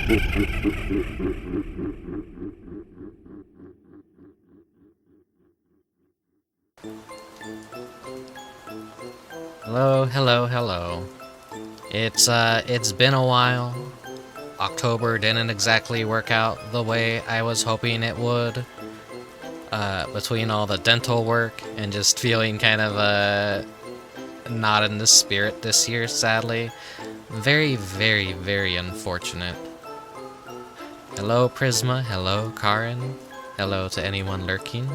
Hello, hello, hello. It's been a while. October didn't exactly work out the way I was hoping it would. Between all the dental work and just feeling kind of not in the spirit this year, sadly. Very, very, very unfortunate. Hello, Prisma. Hello, Karin. Hello to anyone lurking.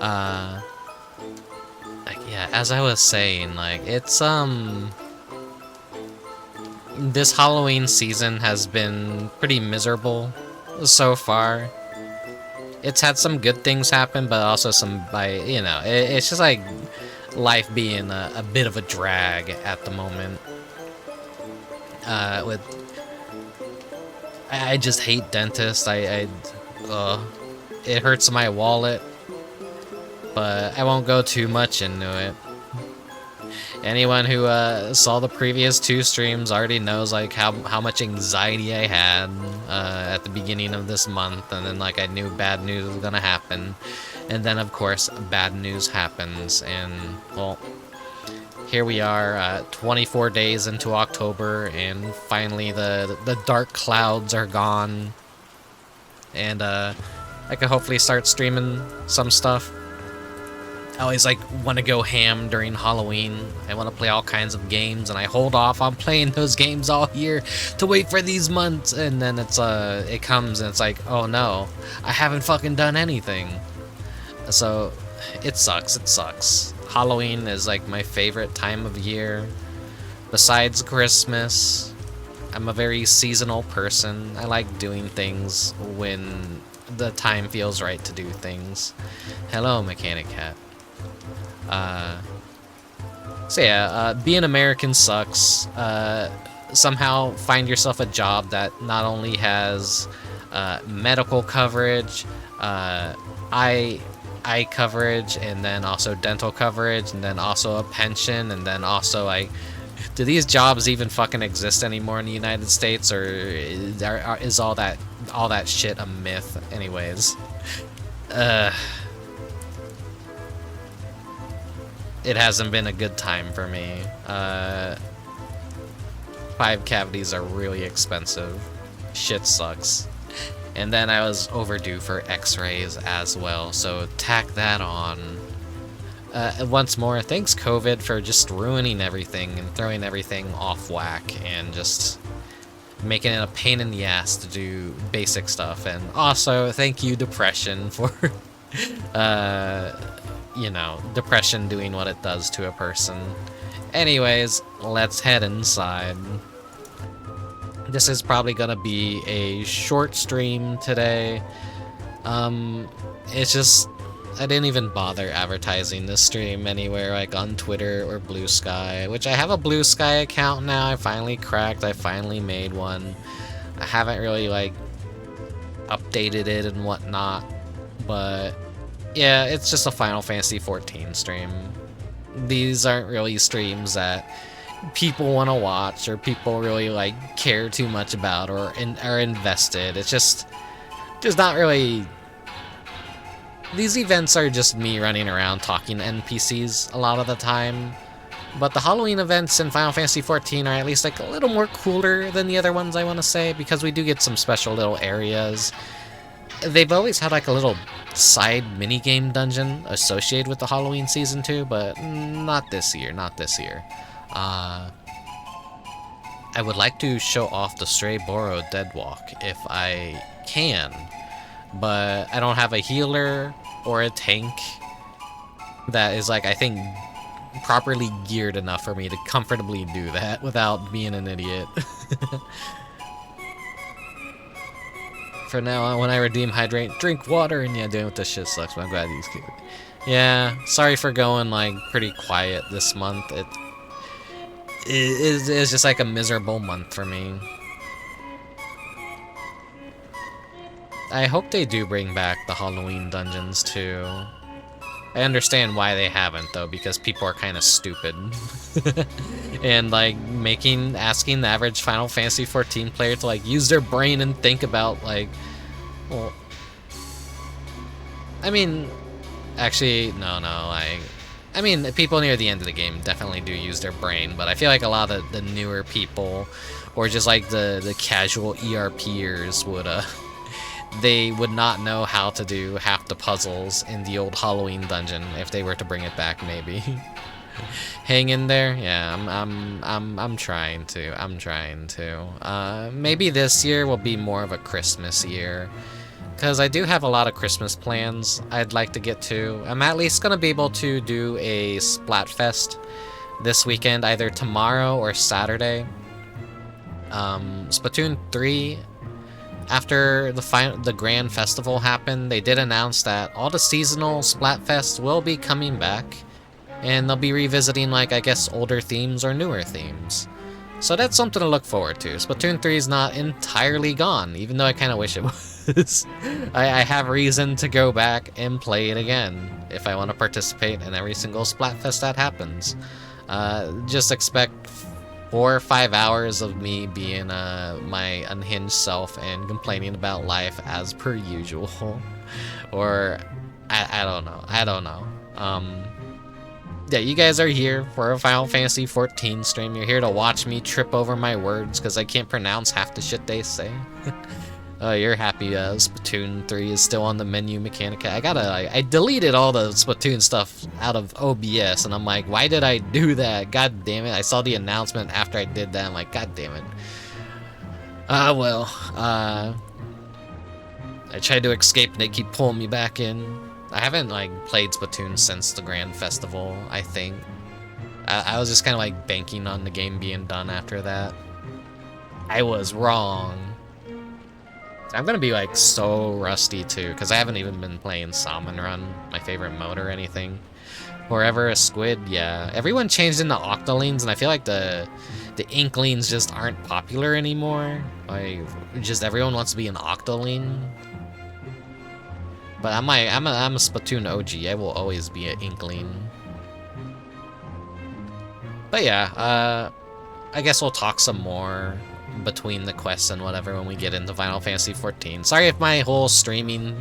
Yeah, as I was saying, like, it's, this Halloween season has been pretty miserable so far. It's had some good things happen, but also some, it's just like life being a bit of a drag at the moment. I just hate dentists. It hurts my wallet, but I won't go too much into it. Anyone who saw the previous 2 streams already knows like how much anxiety I had at the beginning of this month, and then like I knew bad news was gonna happen, and then of course bad news happens, and well, here we are, 24 days into October, and finally the dark clouds are gone, and I can hopefully start streaming some stuff. I always like want to go ham during Halloween. I want to play all kinds of games, and I hold off on playing those games all year to wait for these months, and then it comes and it's like, oh no, I haven't fucking done anything. So it sucks. Halloween is like my favorite time of year. Besides Christmas, I'm a very seasonal person. I like doing things when the time feels right to do things. Hello, Mechanic Cat. So yeah, being American sucks. Somehow find yourself a job that not only has medical coverage, eye coverage, and then also dental coverage, and then also a pension, and then also like, do these jobs even fucking exist anymore in the United States, or is all that shit a myth? Anyways, it hasn't been a good time for me. 5 cavities are really expensive. Shit sucks. And then I was overdue for x-rays as well, so tack that on. Once more, thanks COVID for just ruining everything and throwing everything off whack and just making it a pain in the ass to do basic stuff. And also, thank you, depression, for depression doing what it does to a person. Anyways, let's head inside. This is probably gonna be a short stream today. It's just, I didn't even bother advertising this stream anywhere, like on Twitter or Blue Sky, which I have a Blue Sky account now. I finally made one. I haven't really like updated it and whatnot, but yeah, it's just a Final Fantasy XIV stream. These aren't really streams that people want to watch or people really like care too much about or are invested. It's just not really. These events are just me running around talking to NPCs a lot of the time. But the Halloween events in Final Fantasy XIV are at least like a little more cooler than the other ones, I want to say, because we do get some special little areas. They've always had like a little side minigame dungeon associated with the Halloween season too, but not this year. I would like to show off the Strayborough Deadwalk if I can, but I don't have a healer or a tank that is like, I think, properly geared enough for me to comfortably do that without being an idiot. For now, when I redeem hydrate, drink water, and yeah, doing with this shit sucks, but I'm glad these keep it. Yeah, sorry for going like pretty quiet this month. It's just like a miserable month for me. I hope they do bring back the Halloween dungeons too. I understand why they haven't, though, because people are kind of stupid. And, like, asking the average Final Fantasy XIV player to, like, use their brain and think about, like, well, I mean, actually, no, I mean, people near the end of the game definitely do use their brain, but I feel like a lot of the newer people, or just, like, the casual ERPers would, they would not know how to do half the puzzles in the old Halloween dungeon if they were to bring it back, maybe. Hang in there. Yeah, I'm trying to. I'm trying to. Maybe this year will be more of a Christmas year, because I do have a lot of Christmas plans I'd like to get to. I'm at least gonna be able to do a Splatfest this weekend, either tomorrow or Saturday. Splatoon 3, after the grand festival happened, they did announce that all the seasonal Splatfests will be coming back, and they'll be revisiting, like, I guess, older themes or newer themes. So that's something to look forward to. Splatoon 3 is not entirely gone, even though I kind of wish it was. I have reason to go back and play it again if I want to participate in every single Splatfest that happens. Just expect 4 or 5 hours of me being my unhinged self and complaining about life as per usual. Or, I don't know. I don't know. Yeah, you guys are here for a Final Fantasy XIV stream. You're here to watch me trip over my words because I can't pronounce half the shit they say. Oh, you're happy Splatoon 3 is still on the menu Mechanica. I deleted all the Splatoon stuff out of OBS, and I'm like, why did I do that? God damn it. I saw the announcement after I did that. I'm like, god damn it. I tried to escape and they keep pulling me back in. I haven't, like, played Splatoon since the Grand Festival, I think. I was just kind of, like, banking on the game being done after that. I was wrong. I'm gonna be, like, so rusty, too, because I haven't even been playing Salmon Run, my favorite mode or anything. Forever a Squid, yeah. Everyone changed into Octolings, and I feel like the Inklings just aren't popular anymore. Like, just everyone wants to be an Octoling. But I'm a Splatoon OG. I will always be an Inkling. But yeah, I guess we'll talk some more between the quests and whatever when we get into Final Fantasy XIV. Sorry if my whole streaming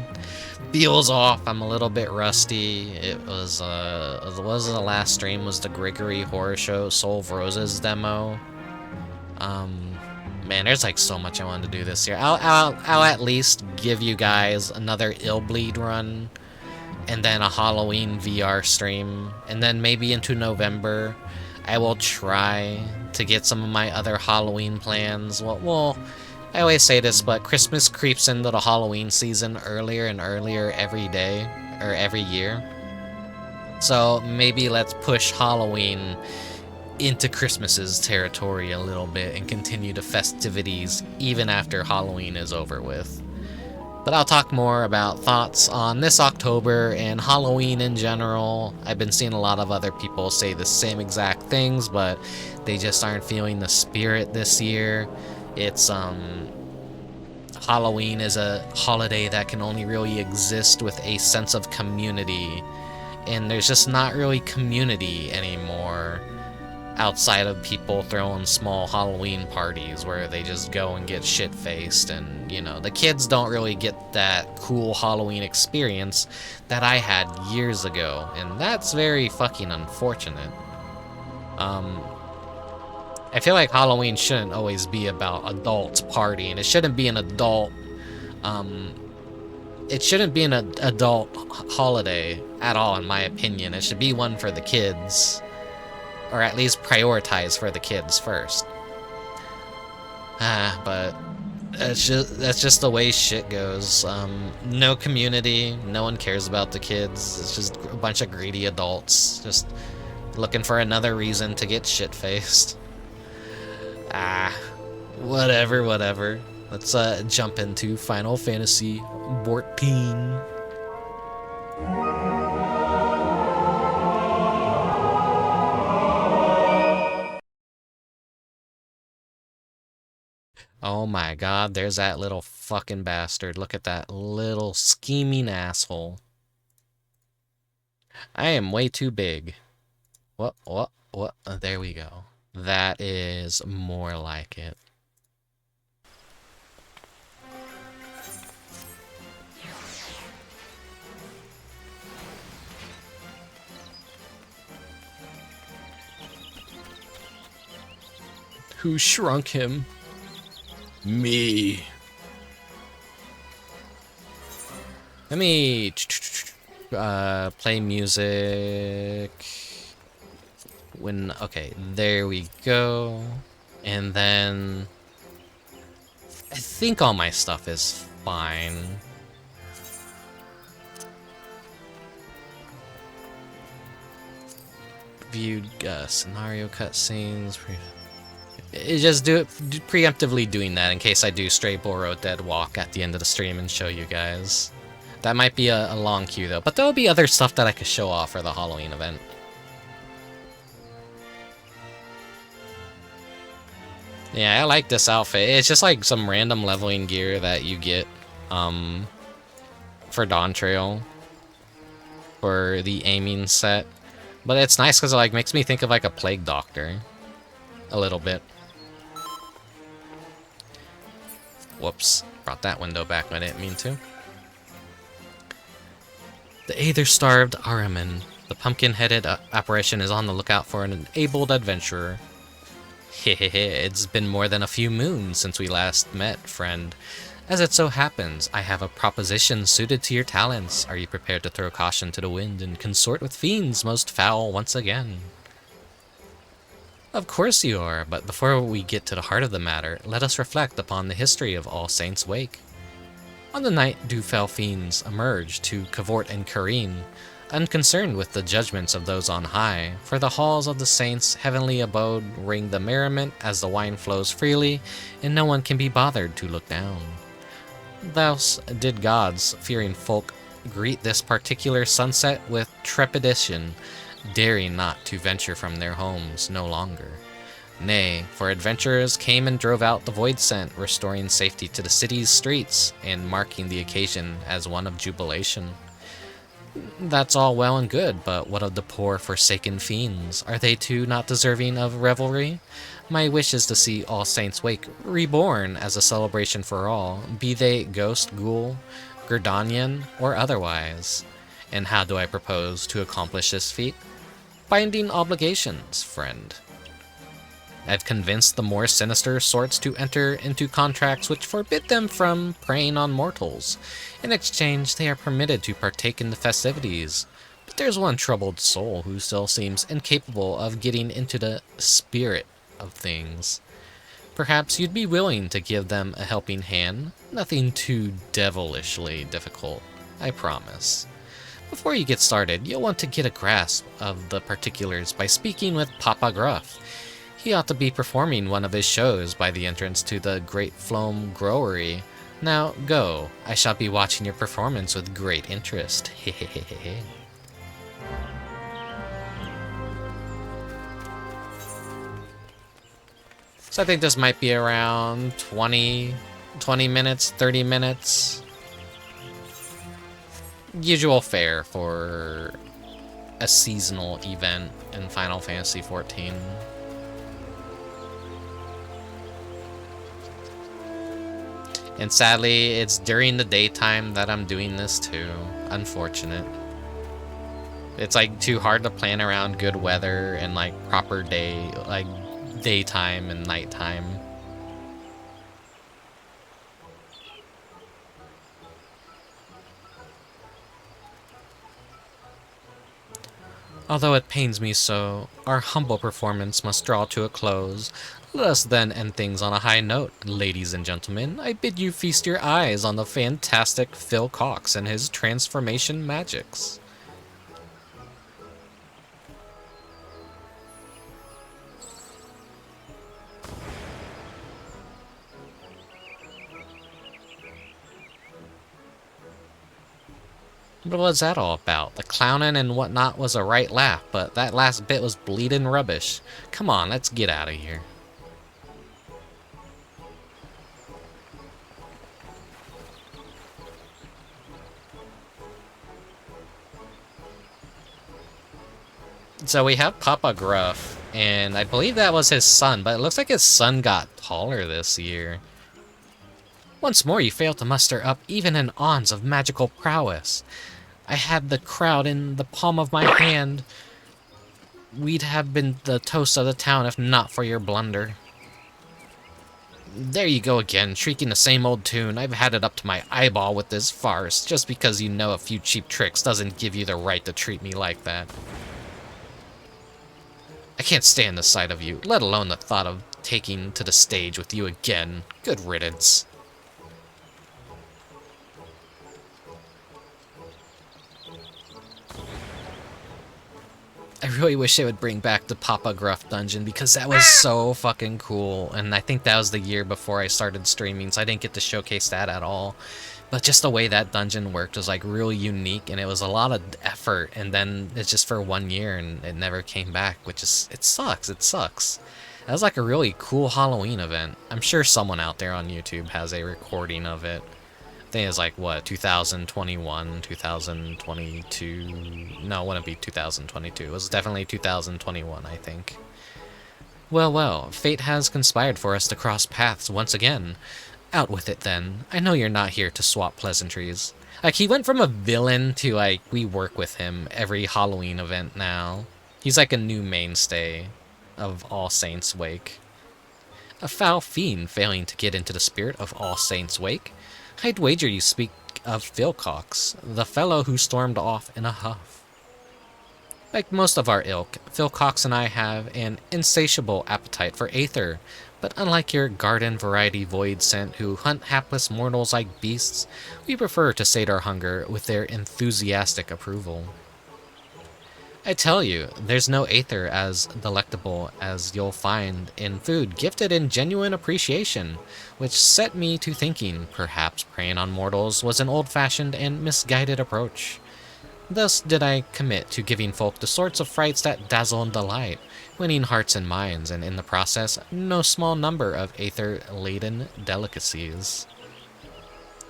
feels off. I'm a little bit rusty. It was the last stream was the Gregory Horror Show Soul of Roses demo. Man, there's like so much I wanted to do this year. I'll at least give you guys another Illbleed run, and then a Halloween VR stream, and then maybe into November, I will try to get some of my other Halloween plans. Well, I always say this, but Christmas creeps into the Halloween season earlier and earlier every day, or every year. So maybe let's push Halloween into Christmas's territory a little bit and continue the festivities even after Halloween is over with. But I'll talk more about thoughts on this October and Halloween in general. I've been seeing a lot of other people say the same exact things, but they just aren't feeling the spirit this year. It's Halloween is a holiday that can only really exist with a sense of community, and there's just not really community anymore outside of people throwing small Halloween parties where they just go and get shit-faced, and, you know, the kids don't really get that cool Halloween experience that I had years ago, and that's very fucking unfortunate. I feel like Halloween shouldn't always be about adults partying. It shouldn't be an adult, it shouldn't be an adult holiday at all, in my opinion. It should be one for the kids. Or at least prioritize for the kids first. But that's just the way shit goes. No community, no one cares about the kids. It's just a bunch of greedy adults just looking for another reason to get shit-faced. Whatever. Let's jump into Final Fantasy XIV. Oh my god, there's that little fucking bastard. Look at that little scheming asshole. I am way too big. What? There we go. That is more like it. Who shrunk him? Me. Let me play music. Okay, there we go. And then I think all my stuff is fine. Viewed scenario cutscenes. Just do it preemptively doing that in case I do Strayborough Deadwalk at the end of the stream and show you guys. That might be a long queue though, but there'll be other stuff that I could show off for the Halloween event. Yeah, I like this outfit. It's just like some random leveling gear that you get for Dawn Trail for the aiming set. But it's nice because it like makes me think of like a Plague Doctor a little bit. Whoops, brought that window back when I didn't mean to. The Aether-starved Ahriman. The pumpkin-headed apparition is on the lookout for an abled adventurer. Hehehe, it's been more than a few moons since we last met, friend. As it so happens, I have a proposition suited to your talents. Are you prepared to throw caution to the wind and consort with fiends most foul once again? Of course you are, but before we get to the heart of the matter, let us reflect upon the history of All Saints' Wake. On the night do fell fiends emerge to cavort and careen, unconcerned with the judgments of those on high, for the halls of the saints' heavenly abode ring the merriment as the wine flows freely, and no one can be bothered to look down. Thus did gods, fearing folk, greet this particular sunset with trepidation, daring not to venture from their homes no longer. Nay, for adventurers came and drove out the void scent, restoring safety to the city's streets, and marking the occasion as one of jubilation. That's all well and good, but what of the poor forsaken fiends? Are they too not deserving of revelry? My wish is to see All Saints' Wake reborn as a celebration for all, be they ghost, ghoul, Gerdanian, or otherwise. And how do I propose to accomplish this feat? Binding obligations, friend. I've convinced the more sinister sorts to enter into contracts which forbid them from preying on mortals. In exchange, they are permitted to partake in the festivities. But there's one troubled soul who still seems incapable of getting into the spirit of things. Perhaps you'd be willing to give them a helping hand? Nothing too devilishly difficult, I promise. Before you get started, you'll want to get a grasp of the particulars by speaking with Papa Gruff. He ought to be performing one of his shows by the entrance to the Great Floam Growery. Now, go. I shall be watching your performance with great interest. Hehehehe. So I think this might be around 20 minutes, 30 minutes. Usual fare for a seasonal event in Final Fantasy XIV. And sadly, it's during the daytime that I'm doing this too. Unfortunate. It's like too hard to plan around good weather and like proper day, like daytime and nighttime. Although it pains me so, our humble performance must draw to a close. Let us then end things on a high note. Ladies and gentlemen, I bid you feast your eyes on the fantastic Phil Cox and his transformation magics. What was that all about? The clowning and whatnot was a right laugh, but that last bit was bleeding rubbish. Come on, let's get out of here. So we have Papa Gruff, and I believe that was his son, but it looks like his son got taller this year. Once more you fail to muster up even an ounce of magical prowess. I had the crowd in the palm of my hand. We'd have been the toast of the town if not for your blunder. There you go again, shrieking the same old tune. I've had it up to my eyeball with this farce. Just because you know a few cheap tricks doesn't give you the right to treat me like that. I can't stand the sight of you, let alone the thought of taking to the stage with you again. Good riddance. I really wish they would bring back the Papa Gruff dungeon because that was so fucking cool. And I think that was the year before I started streaming, so I didn't get to showcase that at all. But just the way that dungeon worked was like really unique, and it was a lot of effort. And then it's just for 1 year, and it never came back, which is it sucks. It sucks. That was like a really cool Halloween event. I'm sure someone out there on YouTube has a recording of it. I think it's like, what, 2021, 2022? No, it wouldn't be 2022. It was definitely 2021, I think. Well, well, fate has conspired for us to cross paths once again. Out with it, then. I know you're not here to swap pleasantries. Like, he went from a villain to, like, we work with him every Halloween event now. He's like a new mainstay of All Saints' Wake. A foul fiend failing to get into the spirit of All Saints' Wake. I'd wager you speak of Philcox, the fellow who stormed off in a huff. Like most of our ilk, Philcox and I have an insatiable appetite for aether, but unlike your garden-variety void scent who hunt hapless mortals like beasts, we prefer to sate our hunger with their enthusiastic approval. I tell you, there's no aether as delectable as you'll find in food gifted in genuine appreciation, which set me to thinking perhaps preying on mortals was an old-fashioned and misguided approach. Thus did I commit to giving folk the sorts of frights that dazzle and delight, winning hearts and minds, and in the process, no small number of aether-laden delicacies.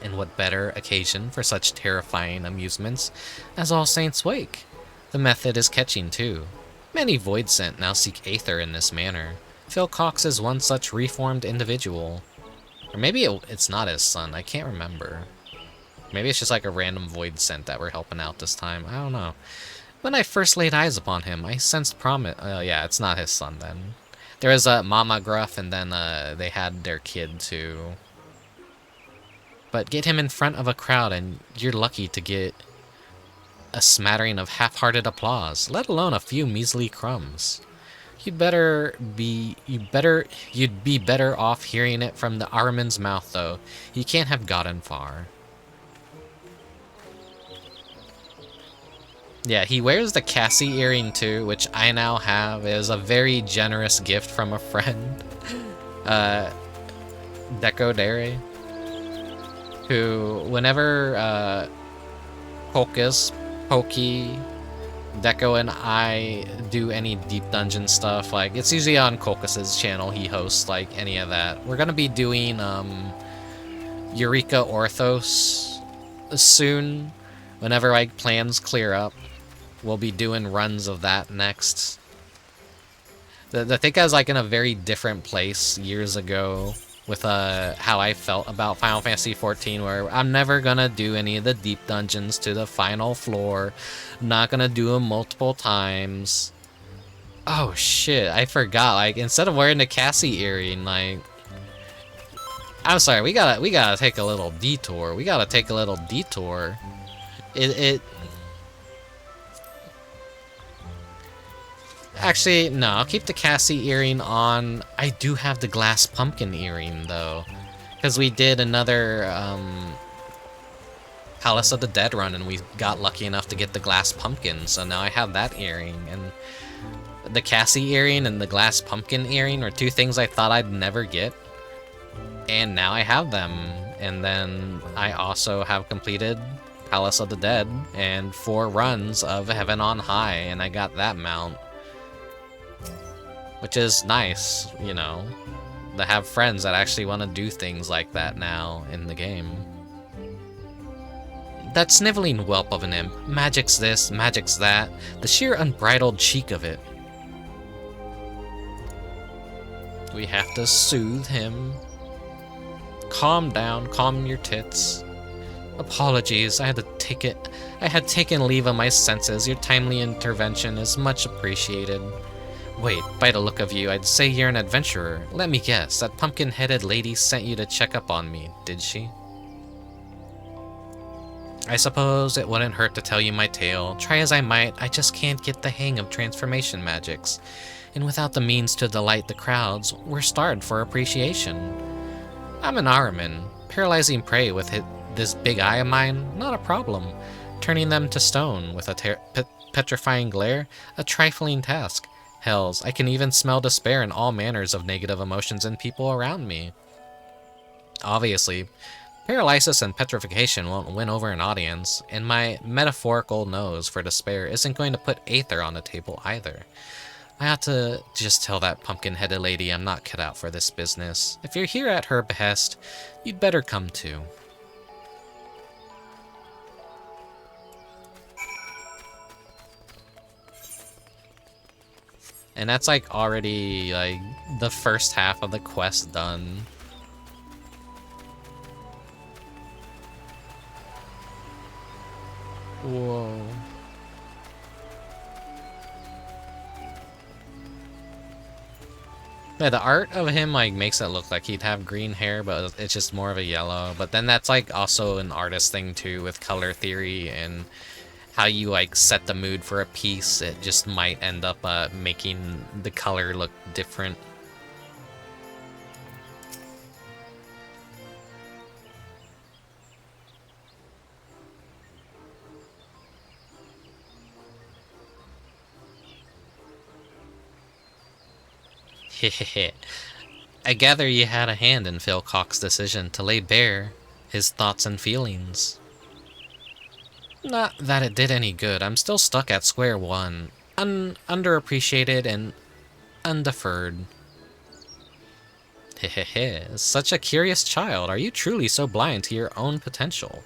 And what better occasion for such terrifying amusements as All Saints' Wake? The method is catching, too. Many void scent now seek aether in this manner. Philcox is one such reformed individual. Or maybe it's not his son, I can't remember. Maybe it's just like a random void scent that we're helping out this time, I don't know. When I first laid eyes upon him, I sensed promise. Yeah, it's not his son then. There was a Mama Gruff, and then they had their kid too. But get him in front of a crowd and you're lucky to get a smattering of half-hearted applause, let alone a few measly crumbs. You'd be better off hearing it from the Ahriman's mouth, though. He can't have gotten far. Yeah, he wears the Cassie earring too, which I now have. It was a very generous gift from a friend, Deco Dere, who whenever Pocus, Pokey, Deco, and I do any deep dungeon stuff, like it's usually on Kokas's channel. He hosts like any of that. We're gonna be doing Eureka Orthos soon. Whenever like plans clear up, we'll be doing runs of that next. I think I was like in a very different place years ago with how I felt about Final Fantasy XIV, where I'm never gonna do any of the deep dungeons to the final floor. I'm not gonna do them multiple times. Oh shit, I forgot. Like instead of wearing the Cassie earring, like I'm sorry, we gotta take a little detour. We gotta take a little detour. Actually, no, I'll keep the Cassie earring on. I do have the glass pumpkin earring, though. Because we did another Palace of the Dead run, and we got lucky enough to get the glass pumpkin, so now I have that earring. And the Cassie earring and the glass pumpkin earring are two things I thought I'd never get. And now I have them. And then I also have completed Palace of the Dead and 4 runs of Heaven on High, and I got that mount. Which is nice, you know, to have friends that actually want to do things like that now in the game. That sniveling whelp of an imp. Magic's this, magic's that. The sheer unbridled cheek of it. We have to soothe him. Calm down, calm your tits. Apologies, I had taken leave of my senses. Your timely intervention is much appreciated. Wait, by the look of you, I'd say you're an adventurer. Let me guess, that pumpkin-headed lady sent you to check up on me, did she? I suppose it wouldn't hurt to tell you my tale. Try as I might, I just can't get the hang of transformation magics. And without the means to delight the crowds, we're starved for appreciation. I'm an Ahriman. Paralyzing prey with this big eye of mine, not a problem. Turning them to stone with a petrifying glare, a trifling task. Hells, I can even smell despair and all manners of negative emotions in people around me. Obviously, paralysis and petrification won't win over an audience, and my metaphorical nose for despair isn't going to put Aether on the table either. I ought to just tell that pumpkin-headed lady I'm not cut out for this business. If you're here at her behest, you'd better come too. And that's like already like the first half of the quest done. Whoa. Yeah, the art of him like makes it look like he'd have green hair, but it's just more of a yellow. But then that's like also an artist thing too with color theory and how you like set the mood for a piece. It just might end up making the color look different. Hehehe. I gather you had a hand in Phil Cox's decision to lay bare his thoughts and feelings. Not that it did any good. I'm still stuck at square one. Underappreciated and undeferred. Hehehe. Such a curious child. Are you truly so blind to your own potential?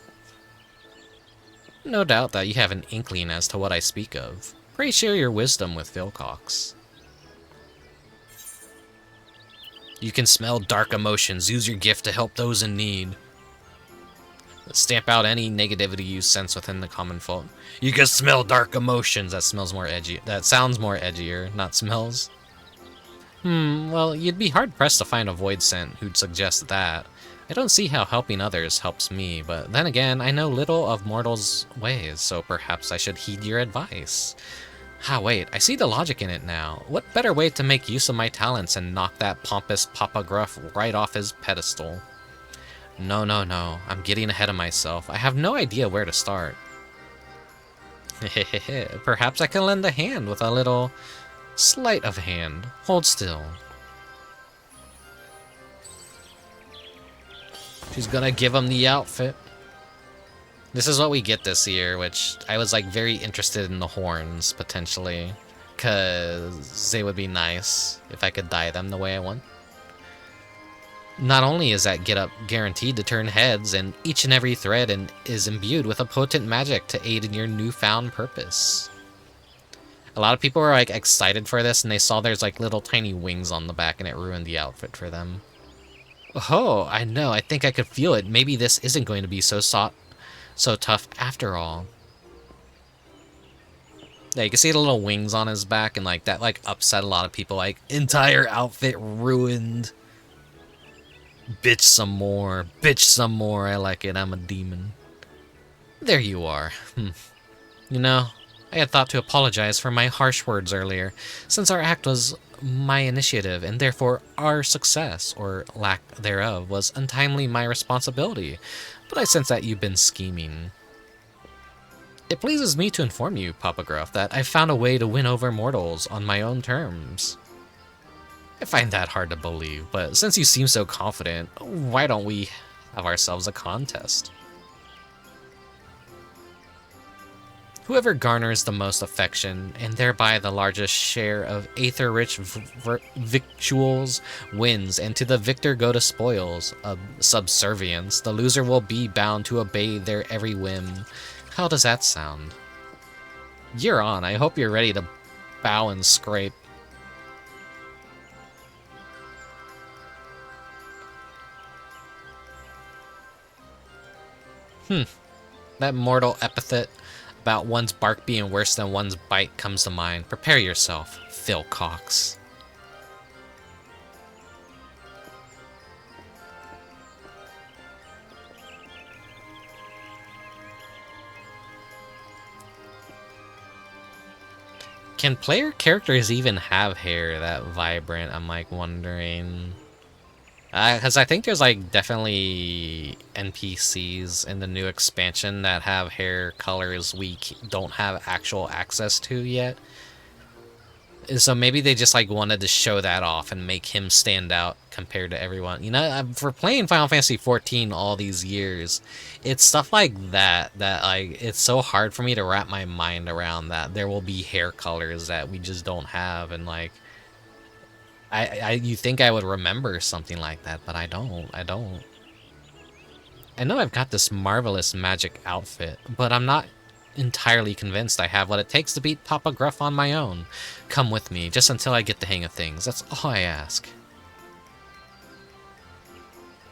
No doubt that you have an inkling as to what I speak of. Pray share your wisdom with Phil Cox. You can smell dark emotions. Use your gift to help those in need. Stamp out any negativity you sense within the common folk. You can smell dark emotions. That smells more edgy. That sounds more edgier, not smells. Well, you'd be hard-pressed to find a void scent who'd suggest that. I don't see how helping others helps me, but then again, I know little of mortals' ways, so perhaps I should heed your advice. Wait, I see the logic in it now. What better way to make use of my talents and knock that pompous Papa Gruff right off his pedestal? No, I'm getting ahead of myself. I have no idea where to start. Perhaps I can lend a hand with a little sleight of hand. Hold still. She's gonna give him the outfit. This is what we get this year, which I was like very interested in the horns, potentially. Because they would be nice if I could dye them the way I want. Not only is that getup guaranteed to turn heads, and each and every thread is imbued with a potent magic to aid in your newfound purpose. A lot of people were like excited for this, and they saw there's like little tiny wings on the back, and it ruined the outfit for them. Oh, I know, I think I could feel it. Maybe this isn't going to be so tough after all. Yeah, you can see the little wings on his back, and like that like upset a lot of people. Like, entire outfit ruined. Bitch some more. Bitch some more. I like it. I'm a demon. There you are. You know, I had thought to apologize for my harsh words earlier, since our act was my initiative, and therefore our success, or lack thereof, was untimely my responsibility. But I sense that you've been scheming. It pleases me to inform you, Papa Gruff, that I've found a way to win over mortals on my own terms. I find that hard to believe, but since you seem so confident, why don't we have ourselves a contest? Whoever garners the most affection, and thereby the largest share of aether-rich victuals, wins, and to the victor go the spoils of subservience. The loser will be bound to obey their every whim. How does that sound? You're on. I hope you're ready to bow and scrape. That mortal epithet about one's bark being worse than one's bite comes to mind. Prepare yourself, Phil Cox. Can player characters even have hair that vibrant? I'm like wondering. Because I think there's like definitely NPCs in the new expansion that have hair colors we don't have actual access to yet. So maybe they just like wanted to show that off and make him stand out compared to everyone. You know, for playing Final Fantasy XIV all these years, it's stuff like that like it's so hard for me to wrap my mind around that there will be hair colors that we just don't have, and like you think I would remember something like that, but I don't. I know I've got this marvelous magic outfit, but I'm not entirely convinced I have what it takes to beat Papa Gruff on my own. Come with me, just until I get the hang of things. That's all I ask.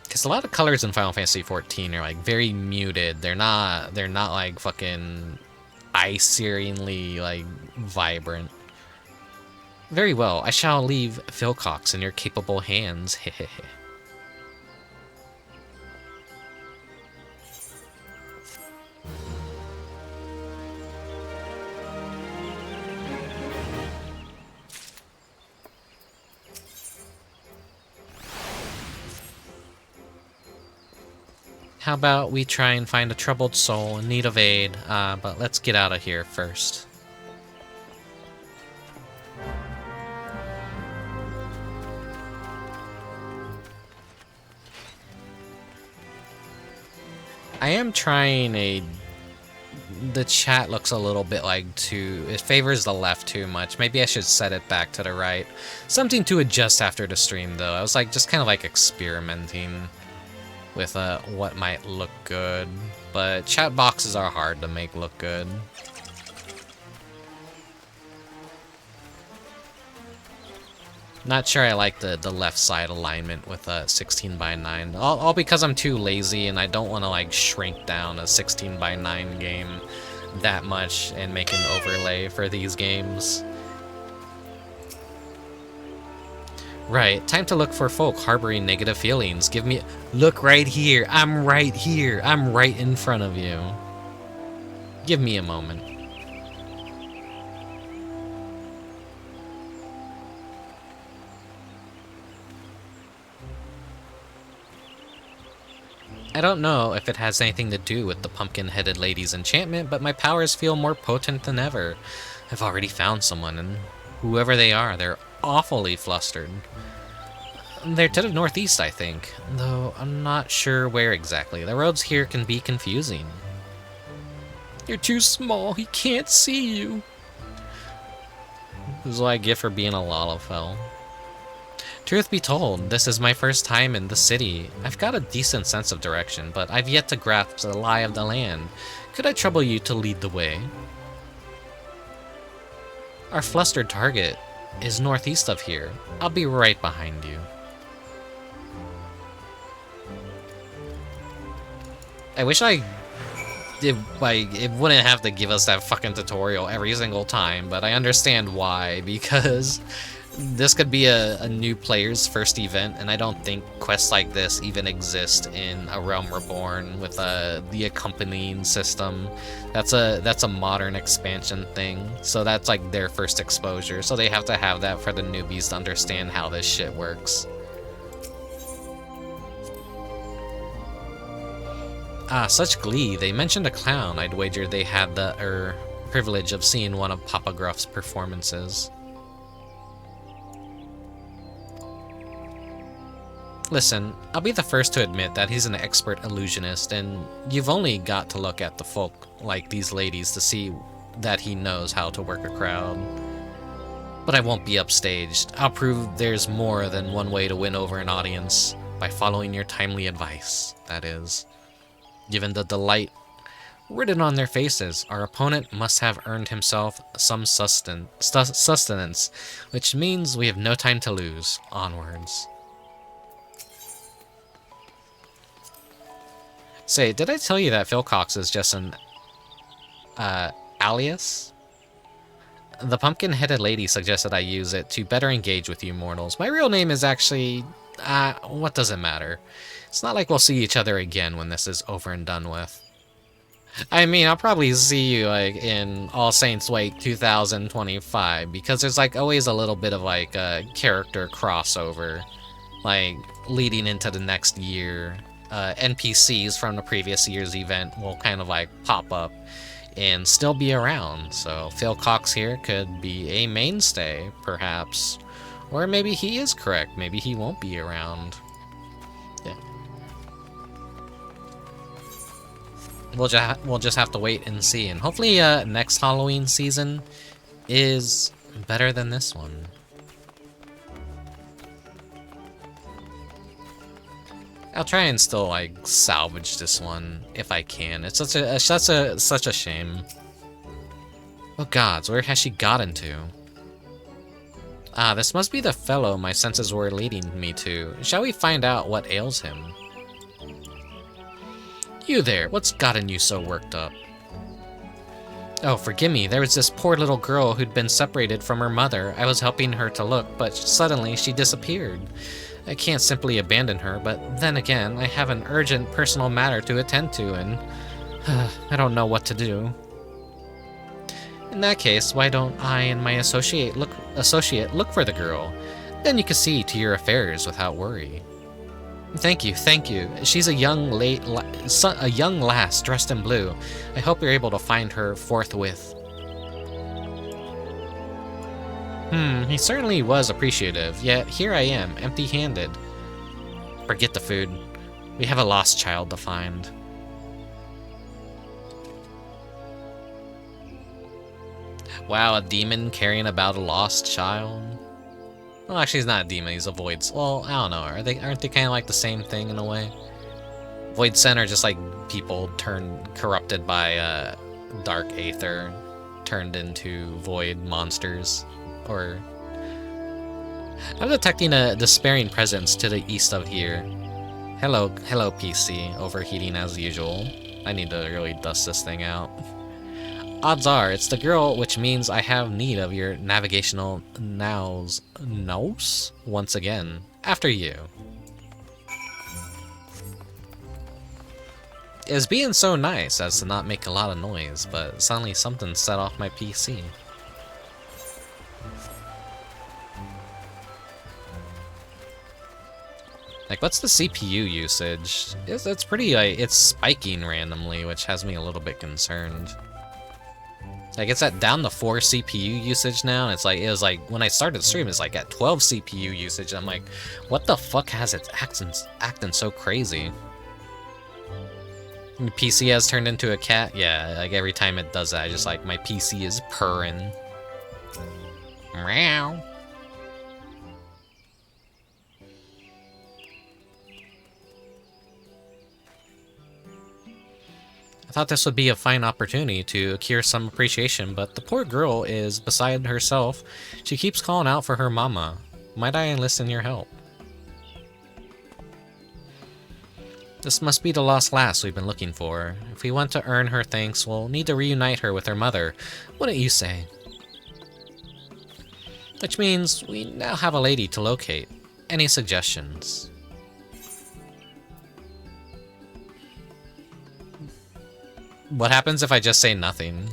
Because a lot of colors in Final Fantasy XIV are like very muted. They're not like fucking eye-searingly like vibrant. Very well, I shall leave Phil Cox in your capable hands. Hehehe. How about we try and find a troubled soul in need of aid, but let's get out of here first. I am trying the chat looks a little bit like it favors the left too much. Maybe I should set it back to the right. Something to adjust after the stream though. I was like just kind of like experimenting with what might look good, but chat boxes are hard to make look good. Not sure I like the left side alignment with a 16:9. All because I'm too lazy and I don't want to like shrink down a 16:9 game that much and make an overlay for these games. Right, time to look for folk harboring negative feelings. Look right here. I'm right here. I'm right in front of you. Give me a moment. I don't know if it has anything to do with the pumpkin-headed lady's enchantment, but my powers feel more potent than ever. I've already found someone, and whoever they are, they're awfully flustered. They're to the northeast, I think, though I'm not sure where exactly. The roads here can be confusing. You're too small, he can't see you. This is what I get for being a Lalafell. Truth be told, this is my first time in the city. I've got a decent sense of direction, but I've yet to grasp the lie of the land. Could I trouble you to lead the way? Our flustered target is northeast of here. I'll be right behind you. I wish it wouldn't have to give us that fucking tutorial every single time, but I understand why, because this could be a new player's first event, and I don't think quests like this even exist in A Realm Reborn with the accompanying system. That's a modern expansion thing, so that's like their first exposure, so they have to have that for the newbies to understand how this shit works. Ah, such glee. They mentioned a clown. I'd wager they had the privilege of seeing one of Papa Gruff's performances. Listen, I'll be the first to admit that he's an expert illusionist, and you've only got to look at the folk like these ladies to see that he knows how to work a crowd. But I won't be upstaged. I'll prove there's more than one way to win over an audience, by following your timely advice, that is. Given the delight written on their faces, our opponent must have earned himself some sustenance, which means we have no time to lose. Onwards. Say, did I tell you that Phil Cox is just an alias? The pumpkin-headed lady suggested I use it to better engage with you mortals. My real name is actually... what does it matter? It's not like we'll see each other again when this is over and done with. I mean, I'll probably see you, like, in All Saints Wake 2025, because there's, like, always a little bit of, like, a character crossover, like, leading into the next year. NPCs from the previous year's event will kind of, like, pop up and still be around, so Phil Cox here could be a mainstay, perhaps. Or maybe he is correct, maybe he won't be around. Yeah. We'll just have to wait and see, and hopefully next Halloween season is better than this one. I'll try and still, like, salvage this one if I can. It's such a shame. Oh gods, where has she gotten to? Ah, this must be the fellow my senses were leading me to. Shall we find out what ails him? You there, what's gotten you so worked up? Oh, forgive me, there was this poor little girl who'd been separated from her mother. I was helping her to look, but suddenly she disappeared. I can't simply abandon her, but then again, I have an urgent personal matter to attend to, and I don't know what to do. In that case, why don't I and my associate look for the girl? Then you can see to your affairs without worry. Thank you, thank you. She's a young lass dressed in blue. I hope you're able to find her forthwith. He certainly was appreciative, yet here I am, empty-handed. Forget the food. We have a lost child to find. Wow, a demon carrying about a lost child? Well, actually, he's not a demon, he's a void. Well, I don't know, aren't they kind of like the same thing in a way? Void Center, just like people corrupted by dark aether, turned into void monsters. Or I'm detecting a despairing presence to the east of here. Hello PC, overheating as usual. I need to really dust this thing out. Odds are, it's the girl, which means I have need of your navigational nous once again. After you. It was being so nice as to not make a lot of noise, but suddenly something set off my PC. Like, what's the CPU usage? It's pretty, like, it's spiking randomly, which has me a little bit concerned. Like, it's at down to 4 CPU usage now, and it was like, when I started the stream, it's like at 12 CPU usage, and I'm like, what the fuck has it acting so crazy? Your PC has turned into a cat? Yeah, like, every time it does that, I just, like, my PC is purring. Meow. I thought this would be a fine opportunity to accrue some appreciation, but the poor girl is beside herself. She keeps calling out for her mama. Might I enlist in your help? This must be the lost lass we've been looking for. If we want to earn her thanks, we'll need to reunite her with her mother. Wouldn't you say? Which means we now have a lady to locate. Any suggestions? What happens if I just say nothing?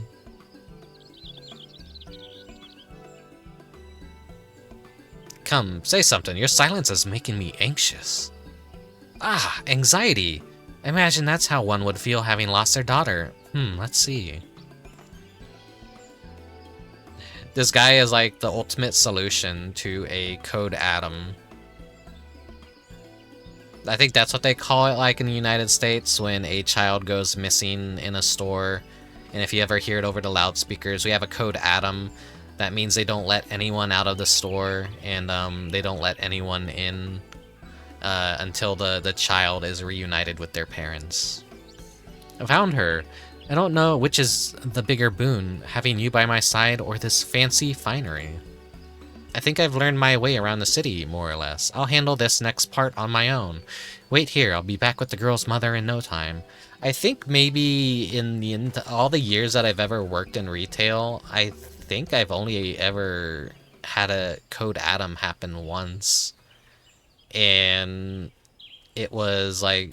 Come, say something. Your silence is making me anxious. Ah, anxiety. Imagine that's how one would feel having lost their daughter. Let's see. This guy is like the ultimate solution to a code atom. I think that's what they call it, like, in the United States when a child goes missing in a store And if you ever hear it over the loudspeakers, we have a code Adam. That means they don't let anyone out of the store, and they don't let anyone in until the child is reunited with their parents. I found her. I don't know which is the bigger boon, having you by my side or this fancy finery. I think I've learned my way around the city, more or less. I'll handle this next part on my own. Wait here, I'll be back with the girl's mother in no time. I think maybe in all the years that I've ever worked in retail, I think I've only ever had a code Adam happen once. And it was like,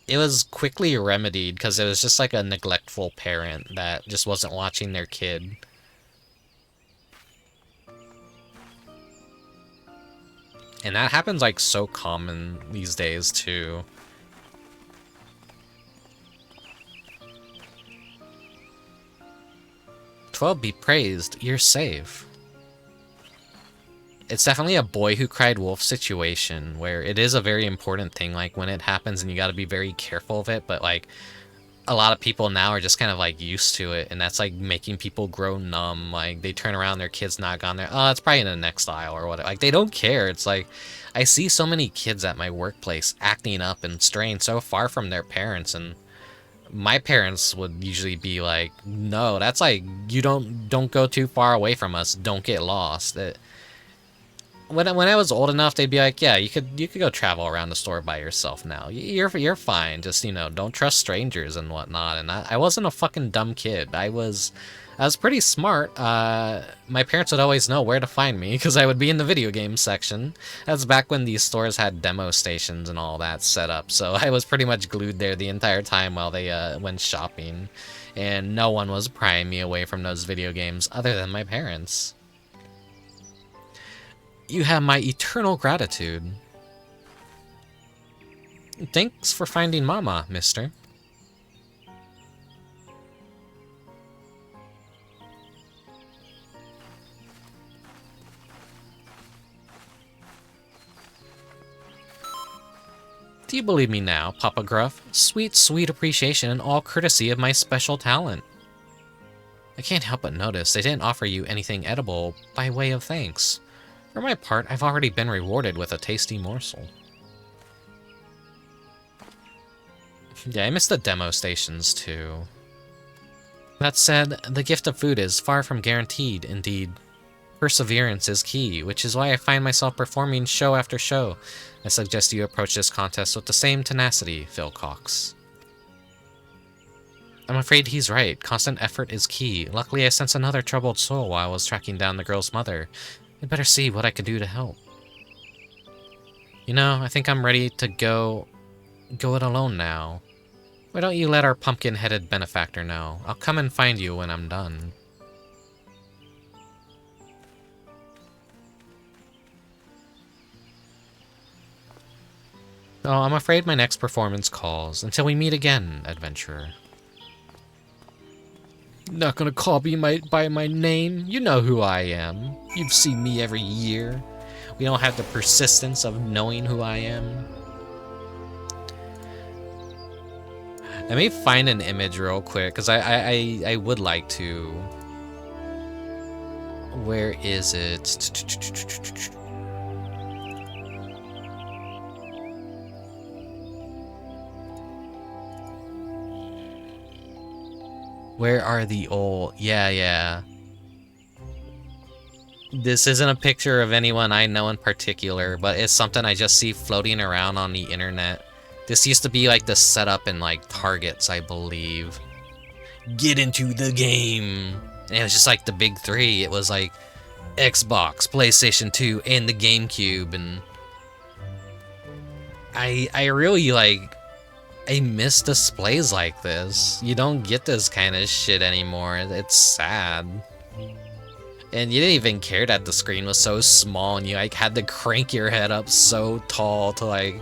it was quickly remedied because it was just like a neglectful parent that just wasn't watching their kid. And that happens like so common these days too. "12 be praised, you're safe." It's definitely a boy who cried wolf situation where it is a very important thing, like when it happens, and you got to be very careful of it. But like a lot of people now are just kind of like used to it, and that's like making people grow numb. Like they turn around, their kid's not gone there. Oh, it's probably in the next aisle or whatever. Like they don't care. It's like I see so many kids at my workplace acting up and straying so far from their parents, and my parents would usually be like, "No, that's like you don't go too far away from us. Don't get lost." When I was old enough, they'd be like, "Yeah, you could go travel around the store by yourself now. You're fine. Just, you know, don't trust strangers and whatnot." And I wasn't a fucking dumb kid. I was pretty smart. My parents would always know where to find me because I would be in the video game section. That's back when these stores had demo stations and all that set up. So I was pretty much glued there the entire time while they went shopping, and no one was prying me away from those video games other than my parents. You have my eternal gratitude. Thanks for finding Mama, mister. Do you believe me now, Papa Gruff? Sweet, sweet appreciation and all courtesy of my special talent. I can't help but notice they didn't offer you anything edible by way of thanks. For my part, I've already been rewarded with a tasty morsel. Yeah, I miss the demo stations too. That said, the gift of food is far from guaranteed, indeed. Perseverance is key, which is why I find myself performing show after show. I suggest you approach this contest with the same tenacity, Phil Cox. I'm afraid he's right. Constant effort is key. Luckily, I sense another troubled soul while I was tracking down the girl's mother. I'd better see what I could do to help. You know, I think I'm ready to go it alone now. Why don't you let our pumpkin-headed benefactor know? I'll come and find you when I'm done. Oh, I'm afraid my next performance calls. Until we meet again, adventurer. Not gonna call me by my name. You know who I am. You've seen me every year. We don't have the persistence of knowing who I am. Let me find an image real quick, because I would like to. Where is it? Where are the old... Yeah. This isn't a picture of anyone I know in particular, but it's something I just see floating around on the internet. This used to be like the setup in like Targets, I believe. Get into the game! And it was just like the big three. It was like Xbox, PlayStation 2, and the GameCube, and... I really like... I miss displays like this. You don't get this kind of shit anymore. It's sad. And you didn't even care that the screen was so small and you like had to crank your head up so tall to like,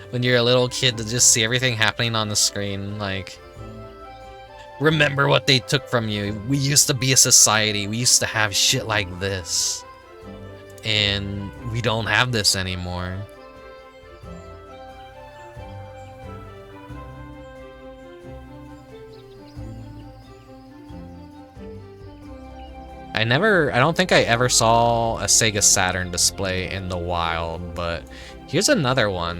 when you're a little kid, to just see everything happening on the screen. Like, remember what they took from you. We used to be a society. We used to have shit like this. And we don't have this anymore. I don't think I ever saw a Sega Saturn display in the wild, but here's another one.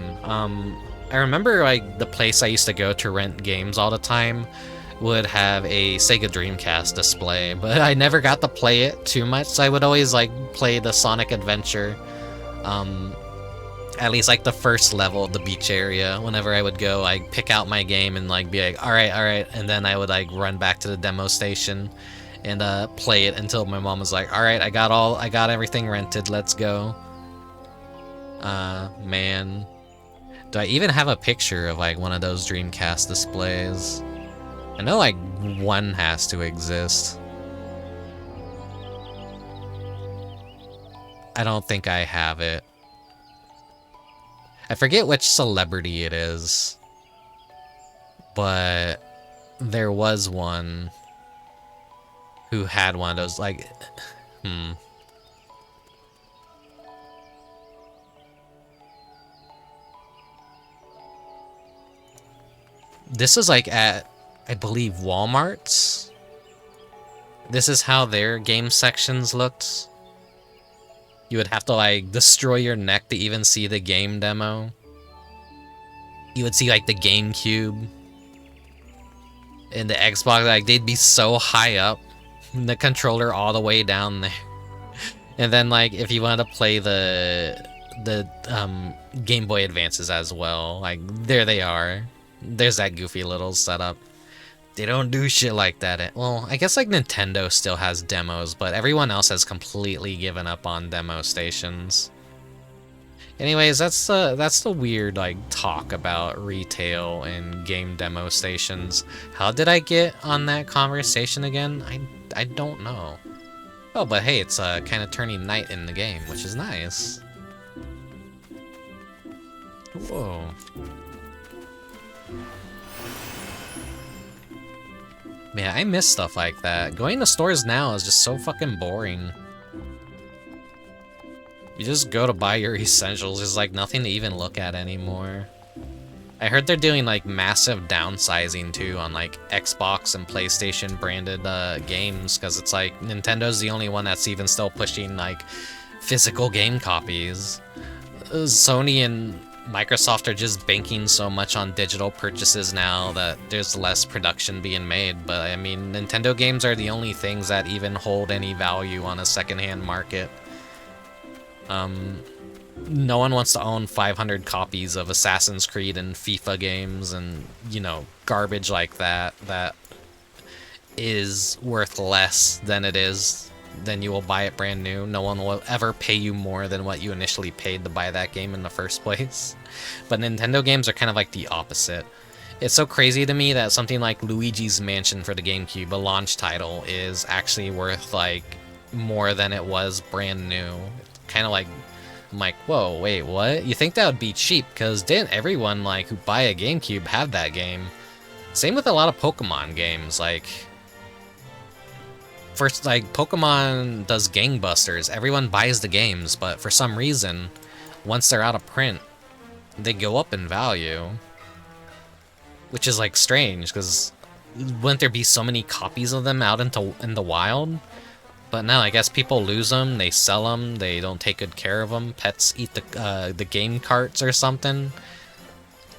I remember like the place I used to go to rent games all the time would have a Sega Dreamcast display, but I never got to play it too much, so I would always like play the Sonic Adventure, at least like the first level of the beach area. Whenever I would go, I'd pick out my game and like be like, all right, and then I would like run back to the demo station and play it until my mom was like, all right, I got everything rented, let's go. Man, do I even have a picture of like one of those Dreamcast displays? I know like one has to exist. I don't think I have it. I forget which celebrity it is, but there was one who had one of those, like, This is like at, I believe, Walmart's. This is how their game sections looked. You would have to like destroy your neck to even see the game demo. You would see like the GameCube and the Xbox, like they'd be so high up, the controller all the way down there. And then like if you wanted to play the Game Boy Advances as well, like there they are. There's that goofy little setup. They don't do shit like that. Well, I guess like Nintendo still has demos, but everyone else has completely given up on demo stations. Anyways, that's the weird like talk about retail and game demo stations. How did I get on that conversation again? I don't know. Oh, but hey, it's kind of turning night in the game, which is nice. Whoa. Man, I miss stuff like that. Going to stores now is just so fucking boring. You just go to buy your essentials. There's like nothing to even look at anymore. I heard they're doing like massive downsizing too on like Xbox and PlayStation branded games, because it's like Nintendo's the only one that's even still pushing like physical game copies. Sony and Microsoft are just banking so much on digital purchases now that there's less production being made. But I mean, Nintendo games are the only things that even hold any value on a secondhand market. No one wants to own 500 copies of Assassin's Creed and FIFA games and, you know, garbage like that that is worth less than you will buy it brand new. No one will ever pay you more than what you initially paid to buy that game in the first place. But Nintendo games are kind of like the opposite. It's so crazy to me that something like Luigi's Mansion for the GameCube, a launch title, is actually worth like more than it was brand new. Kind of like, I'm like, whoa, wait, what? You think that would be cheap? Because didn't everyone like who buy a GameCube have that game? Same with a lot of Pokemon games. Like, first, like, Pokemon does gangbusters. Everyone buys the games, but for some reason, once they're out of print, they go up in value. Which is, like, strange, because wouldn't there be so many copies of them out in the wild? But no, I guess people lose them, they sell them, they don't take good care of them. Pets eat the game carts or something.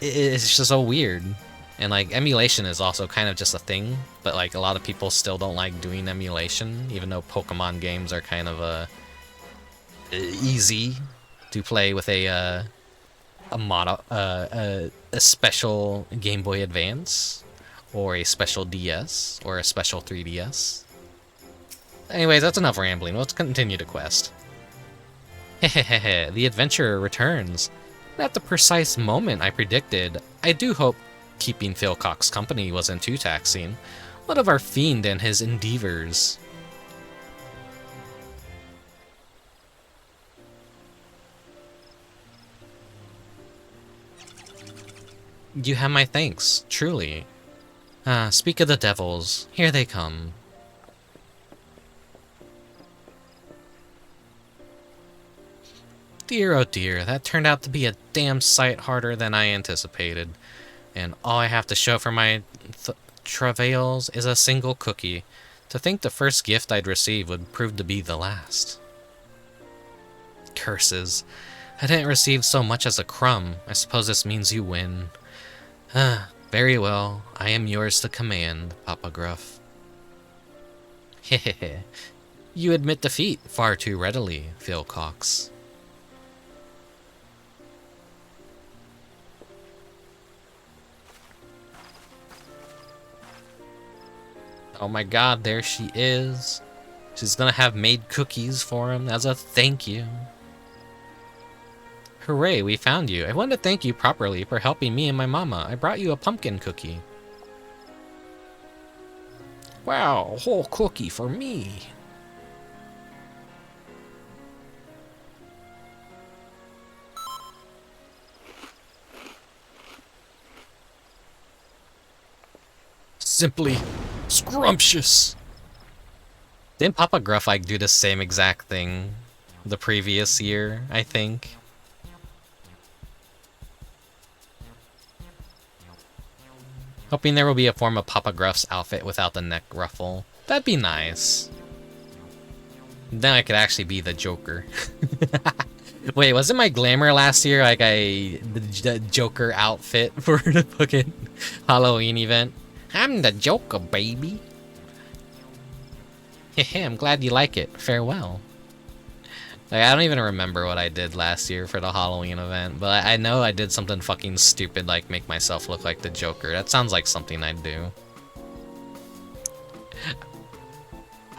It's just so weird. And like emulation is also kind of just a thing, but like a lot of people still don't like doing emulation, even though Pokemon games are kind of easy to play with a special Game Boy Advance or a special DS or a special 3DS. Anyways, that's enough rambling. Let's continue the quest. Hehehe, the adventurer returns. At the precise moment I predicted. I do hope keeping Philcock's company wasn't too taxing. What of our fiend and his endeavors? You have my thanks, truly. Speak of the devils. Here they come. Dear, oh dear, that turned out to be a damn sight harder than I anticipated. And all I have to show for my travails is a single cookie. To think the first gift I'd receive would prove to be the last. Curses. I didn't receive so much as a crumb. I suppose this means you win. Very well. I am yours to command, Papa Gruff. Hehehe. You admit defeat far too readily, Phil Cox. Oh my god, there she is. She's gonna have made cookies for him as a thank you. Hooray, we found you. I want to thank you properly for helping me and my mama. I brought you a pumpkin cookie. Wow, a whole cookie for me. Simply scrumptious. Didn't Papa Gruff like do the same exact thing the previous year, I think? Hoping there will be a form of Papa Gruff's outfit without the neck ruffle. That'd be nice. Then I could actually be the Joker. Wait, wasn't my glamour last year like the Joker outfit for the fucking Halloween event? I'm the Joker, baby. Hehe, I'm glad you like it. Farewell. Like, I don't even remember what I did last year for the Halloween event, but I know I did something fucking stupid like make myself look like the Joker. That sounds like something I'd do.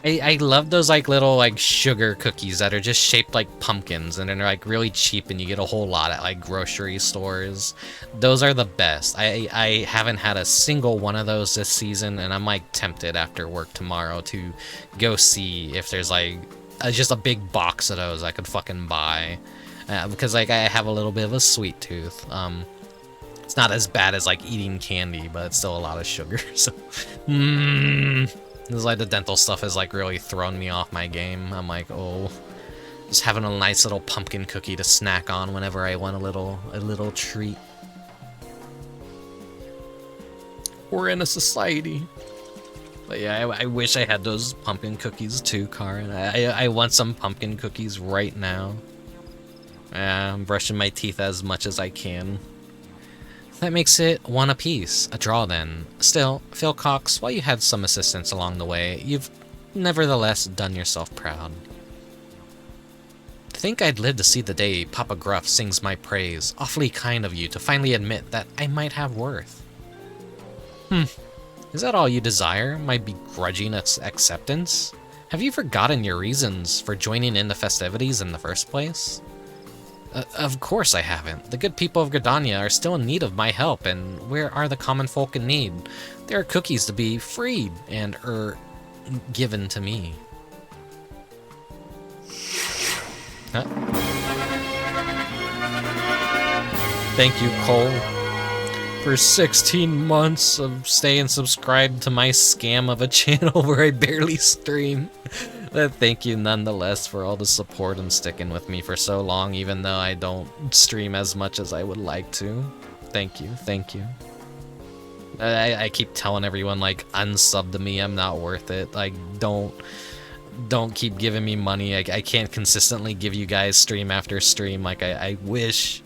I love those like little like sugar cookies that are just shaped like pumpkins and they're like really cheap and you get a whole lot at like grocery stores. Those are the best. I haven't had a single one of those this season and I'm like tempted after work tomorrow to go see if there's like just a big box of those I could fucking buy. Because like I have a little bit of a sweet tooth. It's not as bad as like eating candy, but it's still a lot of sugar. So, This is like the dental stuff has like really thrown me off my game. I'm like, oh, just having a nice little pumpkin cookie to snack on whenever I want a little treat. We're in a society. But yeah, I wish I had those pumpkin cookies too, Karen. I want some pumpkin cookies right now. I'm brushing my teeth as much as I can. That makes it one apiece. A draw then. Still, Phil Cox, while you had some assistance along the way, you've nevertheless done yourself proud. To think I'd live to see the day Papa Gruff sings my praise. Awfully kind of you to finally admit that I might have worth. Is that all you desire? My begrudging acceptance? Have you forgotten your reasons for joining in the festivities in the first place? Of course I haven't. The good people of Gridania are still in need of my help, and where are the common folk in need? There are cookies to be freed and, given to me. Huh? Thank you, Cole, for 16 months of staying subscribed to my scam of a channel where I barely stream. Thank you nonetheless for all the support and sticking with me for so long, even though I don't stream as much as I would like to. Thank you, thank you. I keep telling everyone, like, unsub to me, I'm not worth it. Like, don't keep giving me money. I can't consistently give you guys stream after stream like I wish.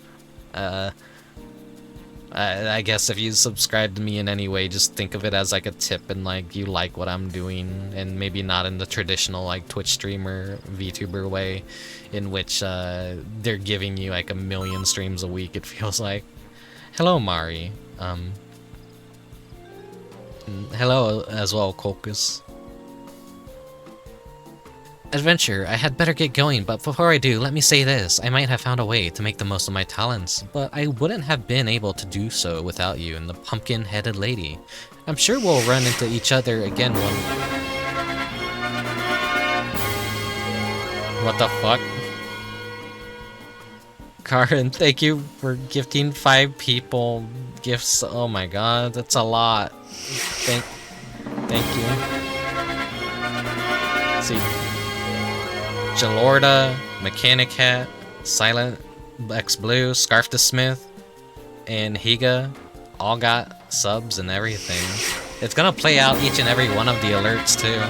I guess if you subscribe to me in any way, just think of it as like a tip and like you like what I'm doing, and maybe not in the traditional like Twitch streamer VTuber way in which they're giving you like 1 million streams a week, it feels like. Hello, Mari. Hello as well, Kokus. Adventure, I had better get going, but before I do, let me say this. I might have found a way to make the most of my talents, but I wouldn't have been able to do so without you and the pumpkin-headed lady. I'm sure we'll run into each other again one... What the fuck? Karen, thank you for gifting 5 people gifts. Oh my god, that's a lot. Thank you. Let's see. Jalorda, Mechanic Hat, Silent X Blue, Scarf the Smith, and Higa all got subs and everything. It's gonna play out each and every one of the alerts, too.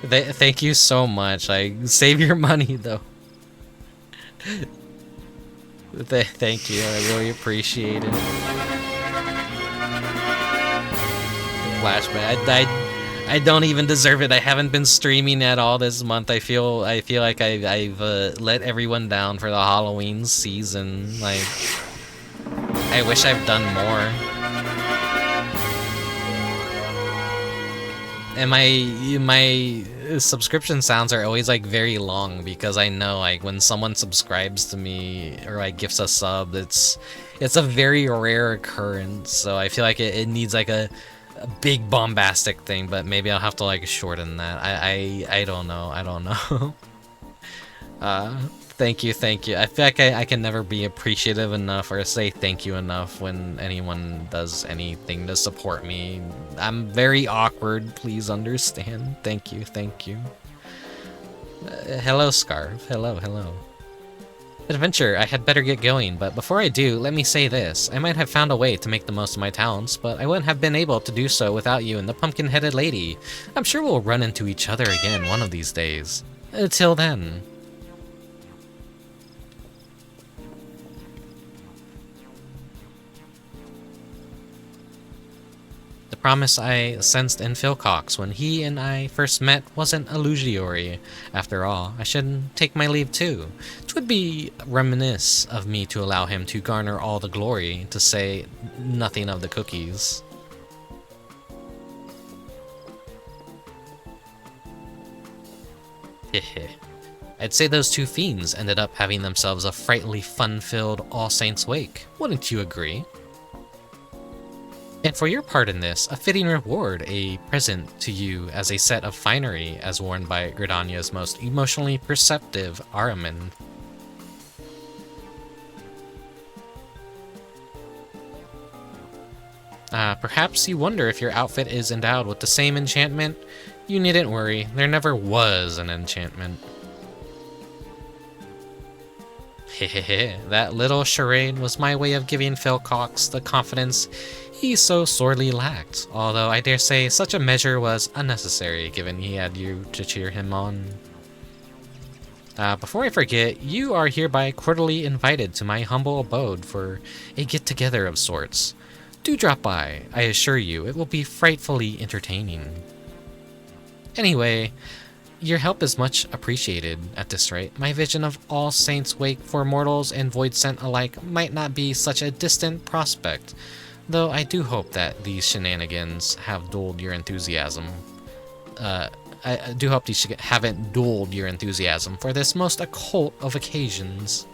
Thank you so much. Save your money, though. Thank you. I really appreciate it. Flashback. I don't even deserve it. I haven't been streaming at all this month. I feel like I've let everyone down for the Halloween season. Like, I wish I've done more. And my subscription sounds are always like very long because I know like when someone subscribes to me or like gifts a sub, it's a very rare occurrence. So I feel like it needs like a big bombastic thing, but maybe I'll have to like shorten that. I don't know. Thank you. I feel like I can never be appreciative enough or say thank you enough when anyone does anything to support me. I'm very awkward, please understand. Thank you. Hello, Scarf. Hello. Adventure, I had better get going, but before I do, let me say this. I might have found a way to make the most of my talents, but I wouldn't have been able to do so without you and the pumpkin-headed lady. I'm sure we'll run into each other again one of these days. Till then. The promise I sensed in Phil Cox when he and I first met wasn't illusory. After all, I should take my leave too. 'Twould be reminiscent of me to allow him to garner all the glory, to say nothing of the cookies. I'd say those two fiends ended up having themselves a frightfully fun-filled All Saints Wake. Wouldn't you agree? And for your part in this, a fitting reward, a present to you as a set of finery as worn by Gridania's most emotionally perceptive Araman. Perhaps you wonder if your outfit is endowed with the same enchantment? You needn't worry, there never was an enchantment. Hehehe, that little charade was my way of giving Phil Cox the confidence he so sorely lacked, although I dare say such a measure was unnecessary given he had you to cheer him on. Before I forget, you are hereby cordially invited to my humble abode for a get-together of sorts. Do drop by, I assure you it will be frightfully entertaining. Anyway, your help is much appreciated. At this rate, my vision of All Saints Wake for mortals and Voidsent alike might not be such a distant prospect, though I do hope that these shenanigans have dulled your enthusiasm. I do hope these haven't dulled your enthusiasm for this most occult of occasions.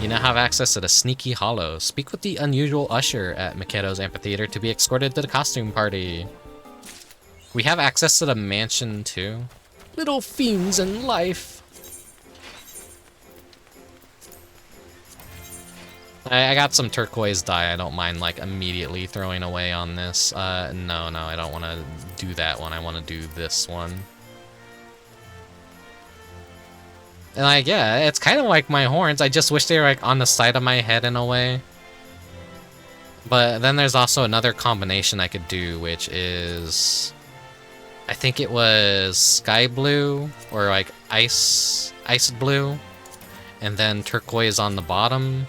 You now have access to the sneaky Hallow. Speak with the unusual usher at Makedo's amphitheater to be escorted to the costume party. We have access to the mansion too. Little fiends in life. I got some turquoise dye I don't mind like immediately throwing away on this. No, I don't want to do that one. I want to do this one. And like, yeah, it's kind of like my horns. I just wish they were like on the side of my head in a way. But then there's also another combination I could do, which is, I think it was sky blue or like ice blue, and then turquoise on the bottom.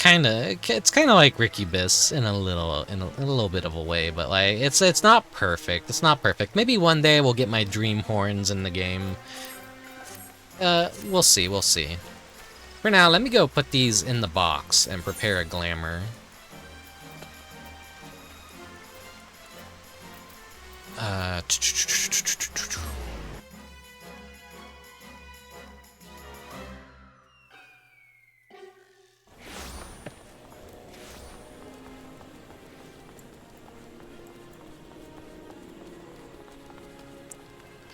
It's kind of like Rickubus in a little bit of a way, but like it's not perfect. It's not perfect. Maybe one day we'll get my dream horns in the game. We'll see. For now, let me go put these in the box and prepare a glamour.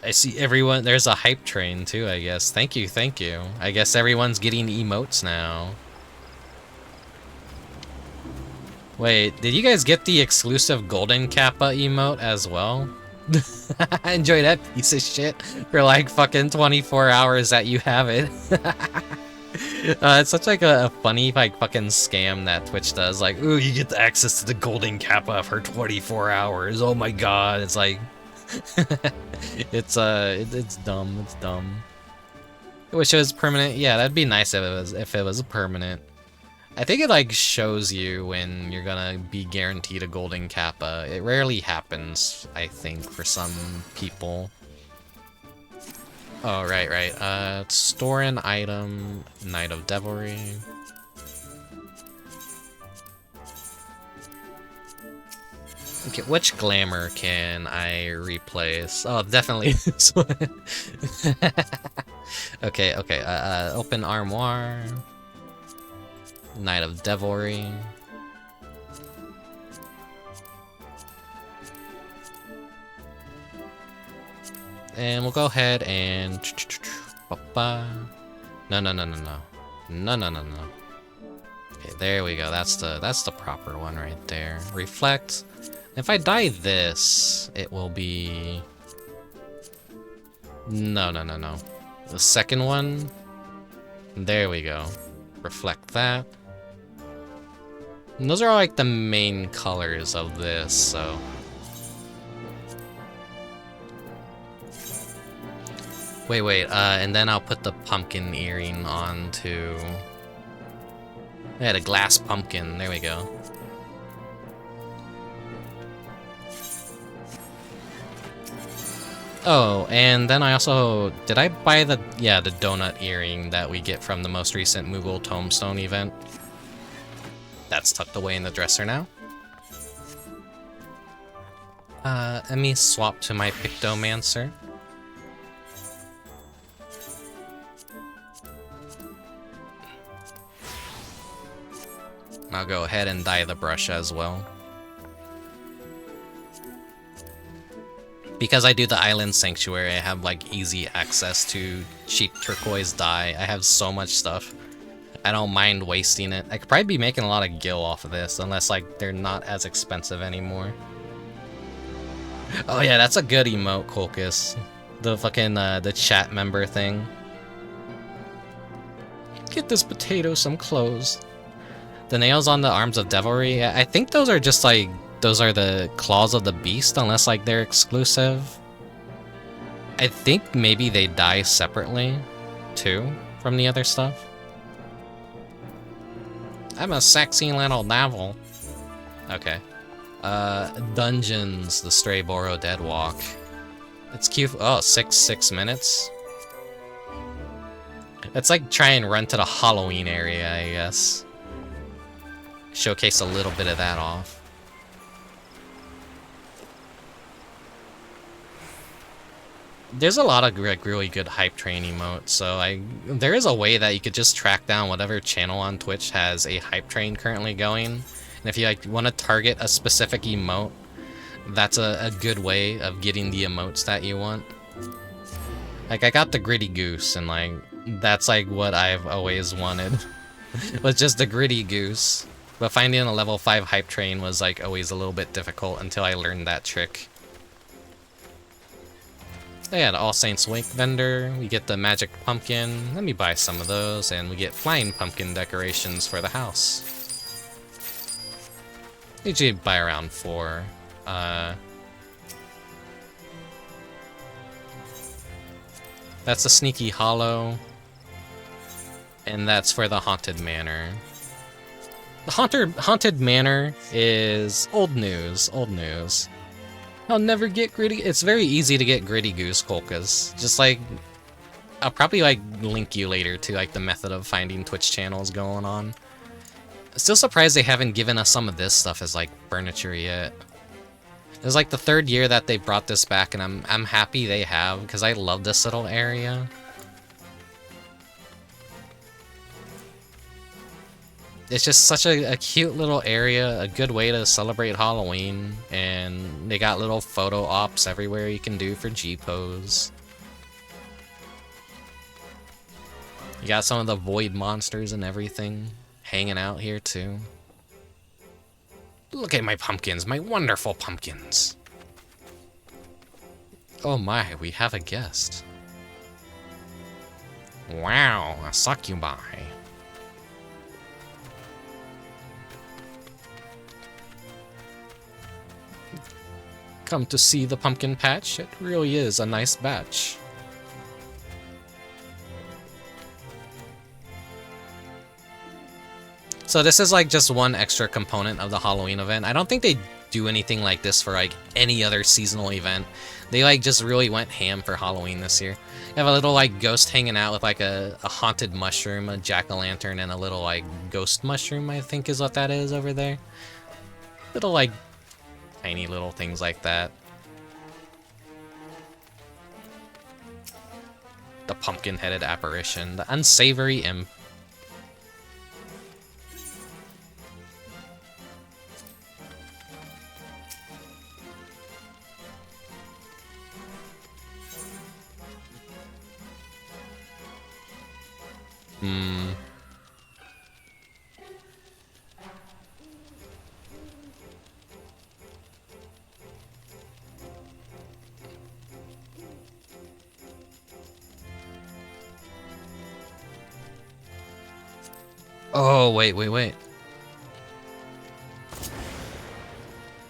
I see everyone. There's a hype train too, I guess. Thank you, thank you. I guess everyone's getting emotes now. Wait, did you guys get the exclusive Golden Kappa emote as well? Enjoy that piece of shit for like fucking 24 hours that you have it. It's such like a funny like fucking scam that Twitch does. Like, ooh, you get the access to the Golden Kappa for 24 hours. Oh my god, it's like, it's dumb. It's dumb. I wish it was permanent. Yeah, that'd be nice if it was permanent. I think it like shows you when you're gonna be guaranteed a Golden Kappa. It rarely happens, I think, for some people. Oh, right. Store an item, Night of Devilry. Okay, which glamour can I replace? Oh, definitely this one. Okay, open armoire. Night of Devilry. And we'll go ahead and no. Okay, there we go. That's the proper one right there. Reflect. If I dye this, it will be no. The second one. There we go. Reflect that. And those are all like the main colors of this, so. Wait, and then I'll put the pumpkin earring on too. Yeah, the glass pumpkin, there we go. Oh, and then I also, did I buy the donut earring that we get from the most recent Moogle Tombstone event? That's tucked away in the dresser now. Let me swap to my Pictomancer. I'll go ahead and dye the brush as well. Because I do the Island Sanctuary, I have like easy access to cheap turquoise dye. I have so much stuff. I don't mind wasting it. I could probably be making a lot of gil off of this, unless like they're not as expensive anymore. Oh yeah, that's a good emote, Colchis. The fucking the chat member thing. Get this potato some clothes. The nails on the arms of Devilry, I think those are just like, those are the claws of the beast, unless like they're exclusive. I think maybe they die separately, too, from the other stuff. I'm a sexy little devil. Okay. Dungeons, the Strayborough Deadwalk. It's cute. Oh, 6 minutes? It's like try and run to the Halloween area, I guess. Showcase a little bit of that off. There's a lot of really good hype train emotes, so there is a way that you could just track down whatever channel on Twitch has a hype train currently going. And if you like want to target a specific emote, that's a good way of getting the emotes that you want. Like I got the Gritty Goose, and like that's like what I've always wanted. Was just the Gritty Goose. But finding a level 5 hype train was like always a little bit difficult until I learned that trick. Oh yeah, the All Saints Wake vendor. We get the magic pumpkin. Let me buy some of those, and we get flying pumpkin decorations for the house. Usually buy around 4. That's a sneaky Hallow. And that's for the Haunted Manor. The Haunted Manor is old news, I'll never get Gritty. It's very easy to get Gritty Goose, Colchis. Just like, I'll probably like link you later to like the method of finding Twitch channels going on. Still surprised they haven't given us some of this stuff as like furniture yet. It was like the 3rd year that they brought this back, and I'm happy they have, because I love this little area. It's just such a cute little area, a good way to celebrate Halloween, and they got little photo ops everywhere you can do for G-Pose. You got some of the void monsters and everything hanging out here too. Look at my pumpkins, my wonderful pumpkins. Oh my, we have a guest. Wow, a succubi. Come to see the pumpkin patch? It really is a nice batch. So this is like just one extra component of the Halloween event. I don't think they do anything like this for like any other seasonal event. They like just really went ham for Halloween this year. You have a little like ghost hanging out with like a haunted mushroom, a jack-o'-lantern, and a little like ghost mushroom, I think is what that is over there. Little like tiny little things like that. The pumpkin-headed apparition, the unsavory imp. Oh, wait.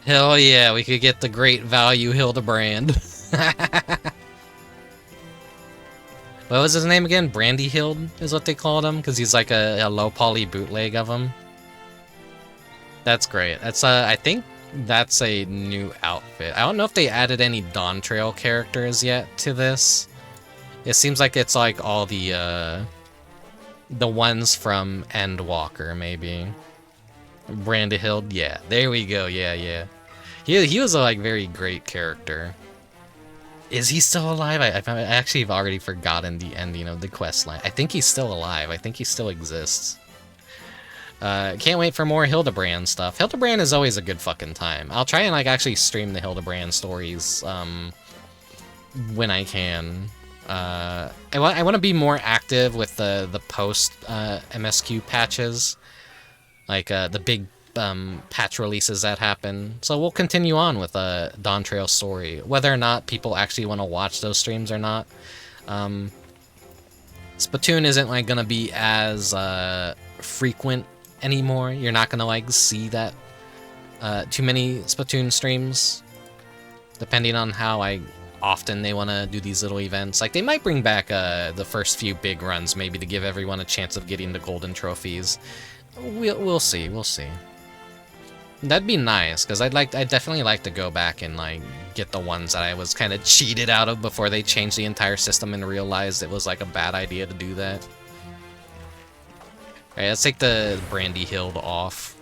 Hell yeah, we could get the great value Hildebrand. What was his name again? Brandy Hild is what they called him, because he's like a low poly bootleg of him. That's great. That's I think that's a new outfit. I don't know if they added any Dawn Trail characters yet to this. It seems like it's like all the ones from Endwalker, maybe. Brandy Hild, yeah. There we go, yeah. He was a like very great character. Is he still alive? I actually have already forgotten the ending of the quest line. I think he's still alive. I think he still exists. Can't wait for more Hildebrand stuff. Hildebrand is always a good fucking time. I'll try and like actually stream the Hildebrand stories when I can. I want to be more active with the post MSQ patches, like the big patch releases that happen. So we'll continue on with Dawn Trail story, whether or not people actually want to watch those streams or not. Splatoon isn't like gonna be as frequent anymore. You're not gonna like see that too many Splatoon streams, depending on how often they want to do these little events. Like they might bring back the first few big runs, maybe to give everyone a chance of getting the golden trophies. We'll see. That'd be nice, because I'd definitely like to go back and like get the ones that I was kind of cheated out of before they changed the entire system and realized it was like a bad idea to do that. Alright, let's take the Brandy Hild off.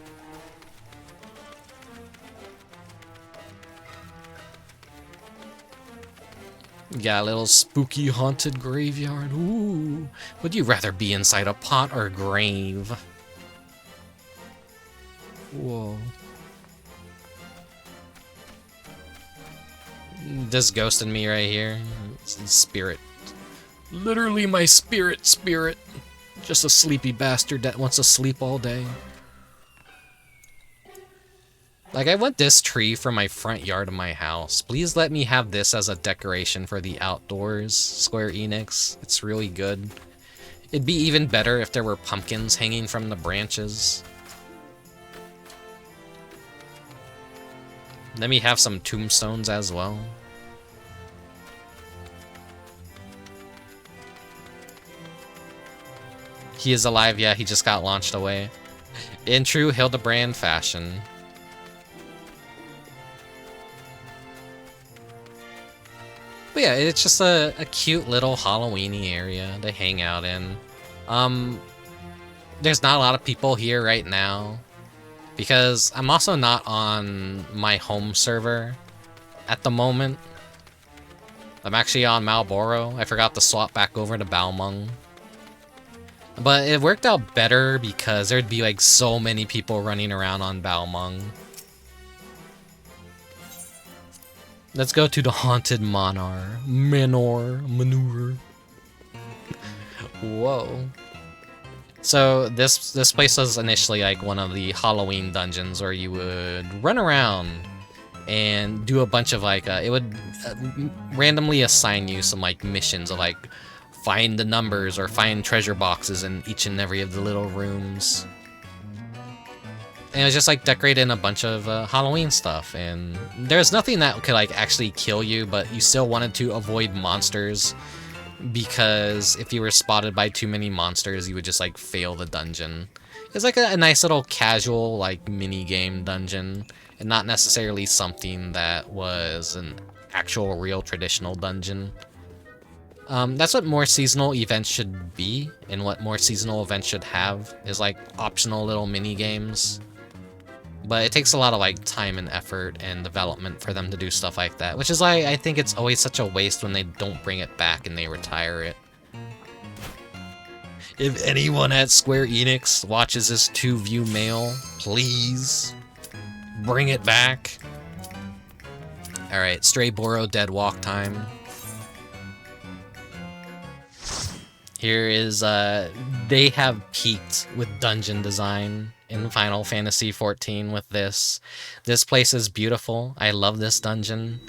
Got a little spooky haunted graveyard. Ooh. Would you rather be inside a pot or grave? Whoa. This ghost in me right here. Spirit. Literally my spirit. Just a sleepy bastard that wants to sleep all day. Like, I want this tree for my front yard of my house. Please let me have this as a decoration for the outdoors, Square Enix. It's really good. It'd be even better if there were pumpkins hanging from the branches. Let me have some tombstones as well. He is alive, yeah, he just got launched away. In true Hildebrand fashion. But yeah, it's just a cute little Halloween-y area to hang out in. There's not a lot of people here right now, because I'm also not on my home server at the moment. I'm actually on Malboro. I forgot to swap back over to Balmung. But it worked out better because there'd be like so many people running around on Balmung. Let's go to the haunted Manor. Manor. Whoa. So this place was initially like one of the Halloween dungeons where you would run around and do a bunch of like it would randomly assign you some like missions of like find the numbers or find treasure boxes in each and every of the little rooms. And it was just like decorated in a bunch of Halloween stuff, and there's nothing that could like actually kill you, but you still wanted to avoid monsters, because if you were spotted by too many monsters, you would just like fail the dungeon. It's like a nice little casual like mini game dungeon, and not necessarily something that was an actual real traditional dungeon. That's what more seasonal events should be, and what more seasonal events should have, is like optional little mini games. But it takes a lot of like time and effort and development for them to do stuff like that, which is why I think it's always such a waste when they don't bring it back and they retire it. If anyone at Square Enix watches this 2-view mail, please bring it back. Alright, Strayborough Deadwalk time. Here is, they have peaked with dungeon design in Final Fantasy XIV with this. This place is beautiful. I love this dungeon.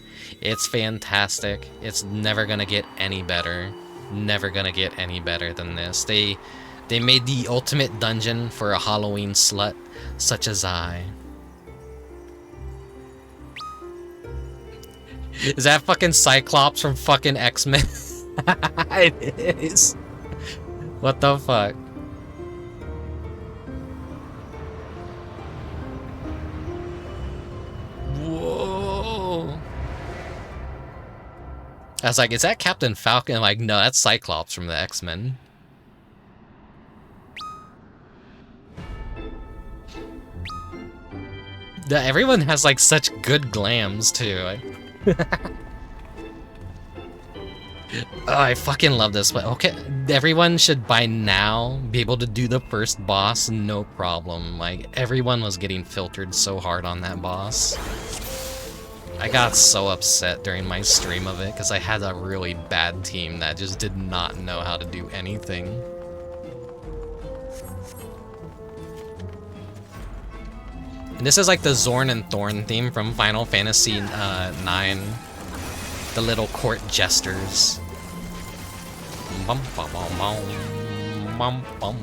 It's fantastic. It's never gonna get any better. Never gonna get any better than this. They made the ultimate dungeon for a Halloween slut such as I. Is that fucking Cyclops from fucking X-Men? It is. What the fuck? Whoa. I was like, is that Captain Falcon? I'm like, no, that's Cyclops from the X-Men. Everyone has like such good glams too. Oh, I fucking love this place. Okay, everyone should by now be able to do the first boss, no problem. Like, everyone was getting filtered so hard on that boss. I got so upset during my stream of it because I had a really bad team that just did not know how to do anything. And this is like the Zorn and Thorn theme from Final Fantasy 9. The little court jesters. Bum, bum, bum, bum, bum, bum.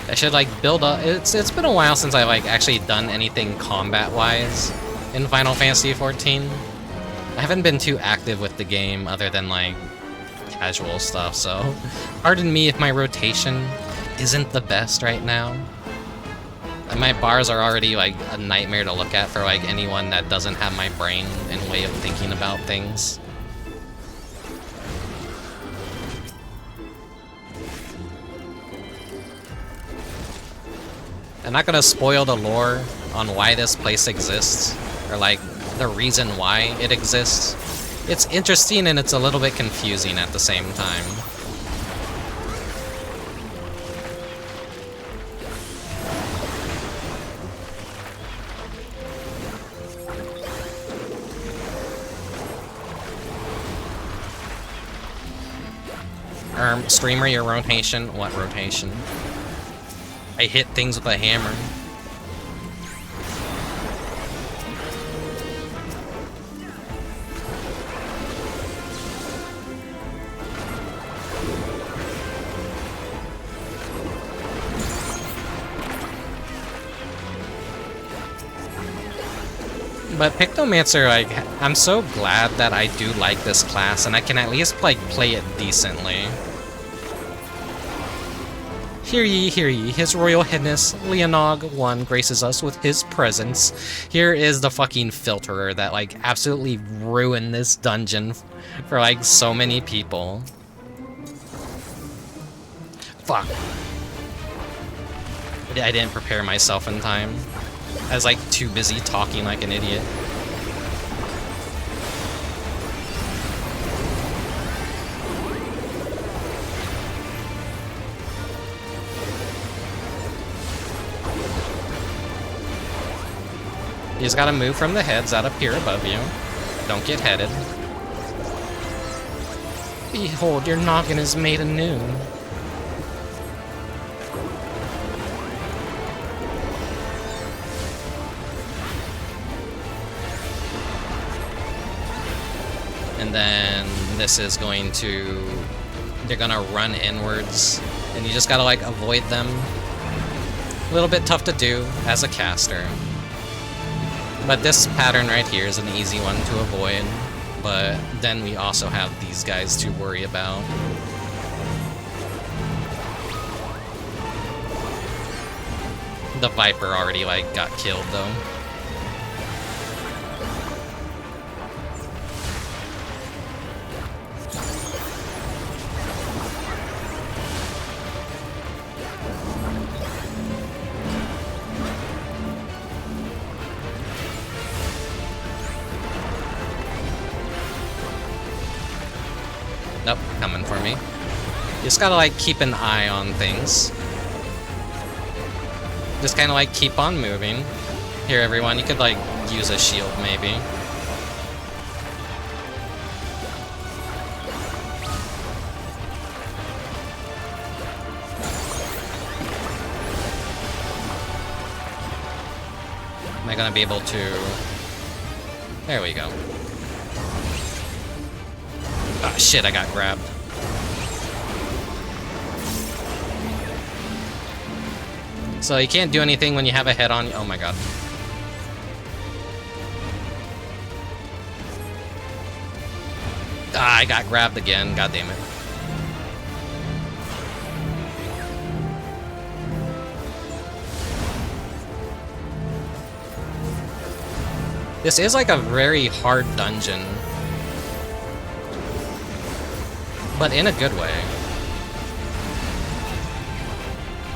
I should like build up. It's been a while since I've like actually done anything combat-wise in Final Fantasy XIV. I haven't been too active with the game other than like casual stuff, so pardon me if my rotation isn't the best right now. And my bars are already like a nightmare to look at for like anyone that doesn't have my brain and way of thinking about things. I'm not gonna spoil the lore on why this place exists, or like the reason why it exists. It's interesting and it's a little bit confusing at the same time. Streamer, your rotation? What rotation? I hit things with a hammer. But Pictomancer, like, I'm so glad that I do like this class, and I can at least, like, play it decently. Hear ye, His Royal Highness Leonog I graces us with his presence. Here is the fucking filterer that, like, absolutely ruined this dungeon for, like, so many people. Fuck. I didn't prepare myself in time. I was, like, too busy talking like an idiot. You just gotta move from the heads that appear above you. Don't get headed. Behold, your noggin is made anew. And then this is going to... They're gonna run inwards, and you just gotta, like, avoid them. A little bit tough to do as a caster. But this pattern right here is an easy one to avoid, but then we also have these guys to worry about. The Viper already, like, got killed, though. Nope, coming for me. You just gotta, like, keep an eye on things. Just kind of, like, keep on moving. Here, everyone, you could, like, use a shield, maybe. Am I gonna be able to... There we go. Ah, shit, I got grabbed. So you can't do anything when you have a head on... Oh my god. Ah, I got grabbed again. God damn it. This is like a very hard dungeon. But in a good way.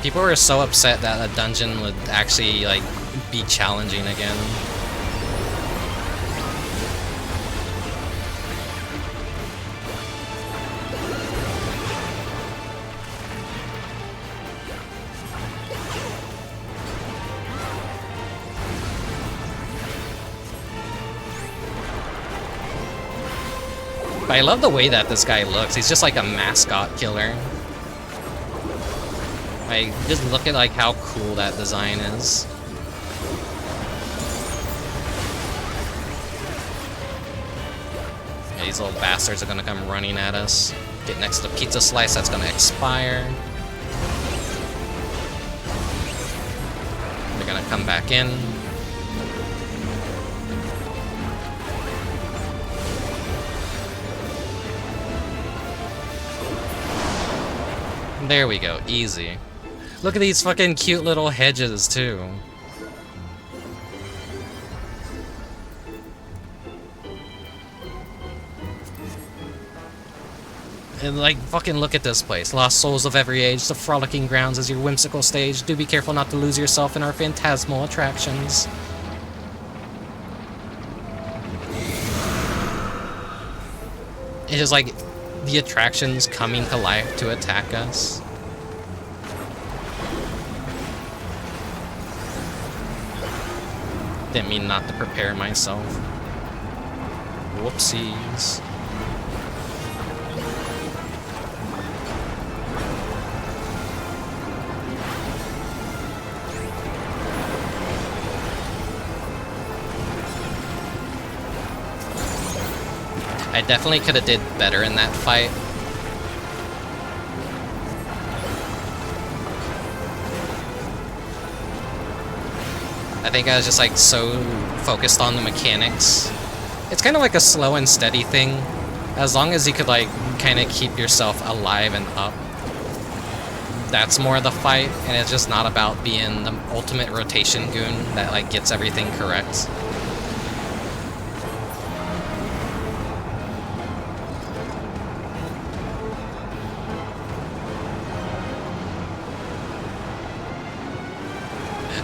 People were so upset that a dungeon would actually, like, be challenging again. But I love the way that this guy looks. He's just like a mascot killer. Like, just look at, like, how cool that design is. Yeah, these little bastards are gonna come running at us. Get next to the pizza slice that's gonna expire. They're gonna come back in. There we go, easy. Look at these fucking cute little hedges, too. And, like, fucking look at this place. Lost souls of every age, the frolicking grounds is your whimsical stage. Do be careful not to lose yourself in our phantasmal attractions. It's just like the attractions coming to life to attack us. Didn't mean not to prepare myself. Whoopsies. I definitely could have did better in that fight. I think I was just like so focused on the mechanics. It's kind of like a slow and steady thing. As long as you could like kind of keep yourself alive and up, that's more the fight, and it's just not about being the ultimate rotation goon that like gets everything correct.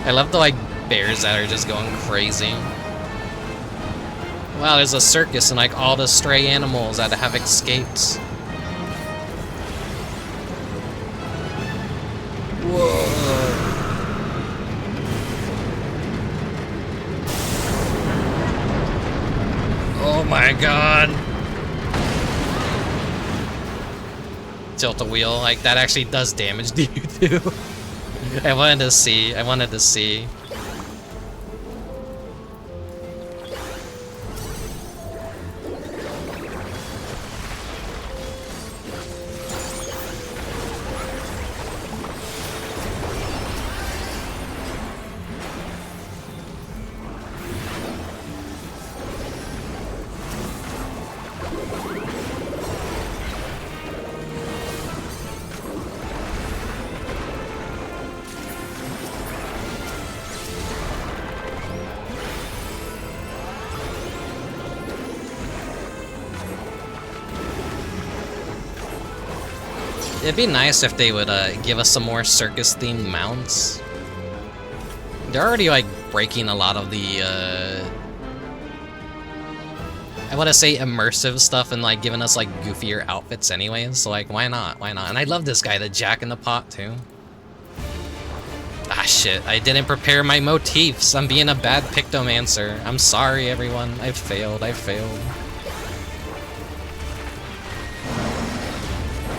I love the like bears that are just going crazy. Wow, there's a circus and like all the stray animals that have escaped. Whoa. Oh my god. Tilt a wheel, like that actually does damage to you too. I wanted to see. It'd be nice if they would give us some more circus-themed mounts. They're already like breaking a lot of the I want to say immersive stuff and like giving us like goofier outfits anyways. So like, why not? Why not? And I love this guy, the Jack in the Pot too. Ah shit! I didn't prepare my motifs. I'm being a bad pictomancer. I'm sorry, everyone. I failed. I failed.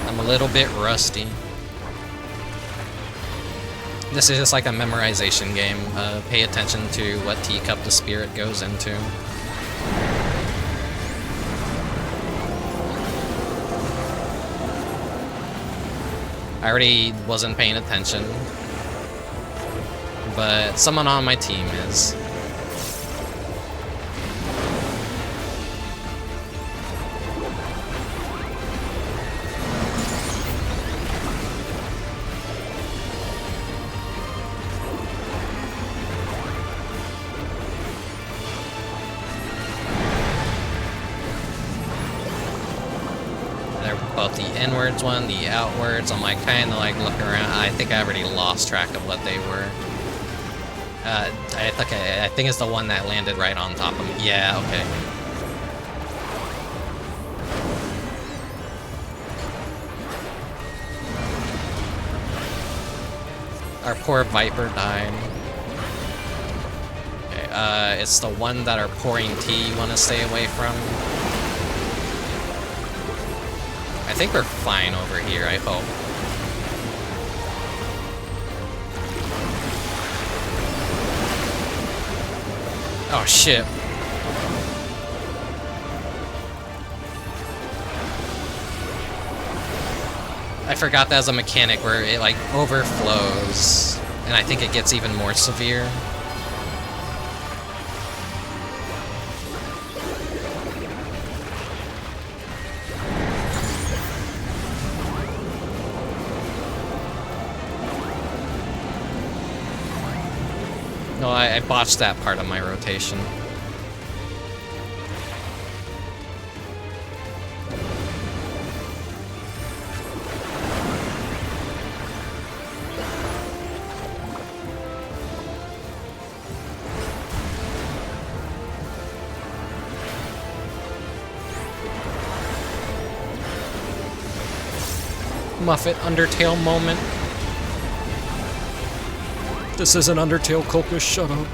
I'm a little bit rusty. This is just like a memorization game. Pay attention to what teacup the spirit goes into. I already wasn't paying attention, but someone on my team is. Both the inwards one, the outwards. I'm like kind of like looking around. I think I already lost track of what they were. I think it's the one that landed right on top of me. Yeah, okay. Our poor Viper died. Okay, it's the one that are pouring tea you want to stay away from. I think we're fine over here, I hope. Oh shit. I forgot that was a mechanic where it like overflows, and I think it gets even more severe. No, I botched that part of my rotation. Muffet Undertale moment. This is an Undertale cultist, shut up.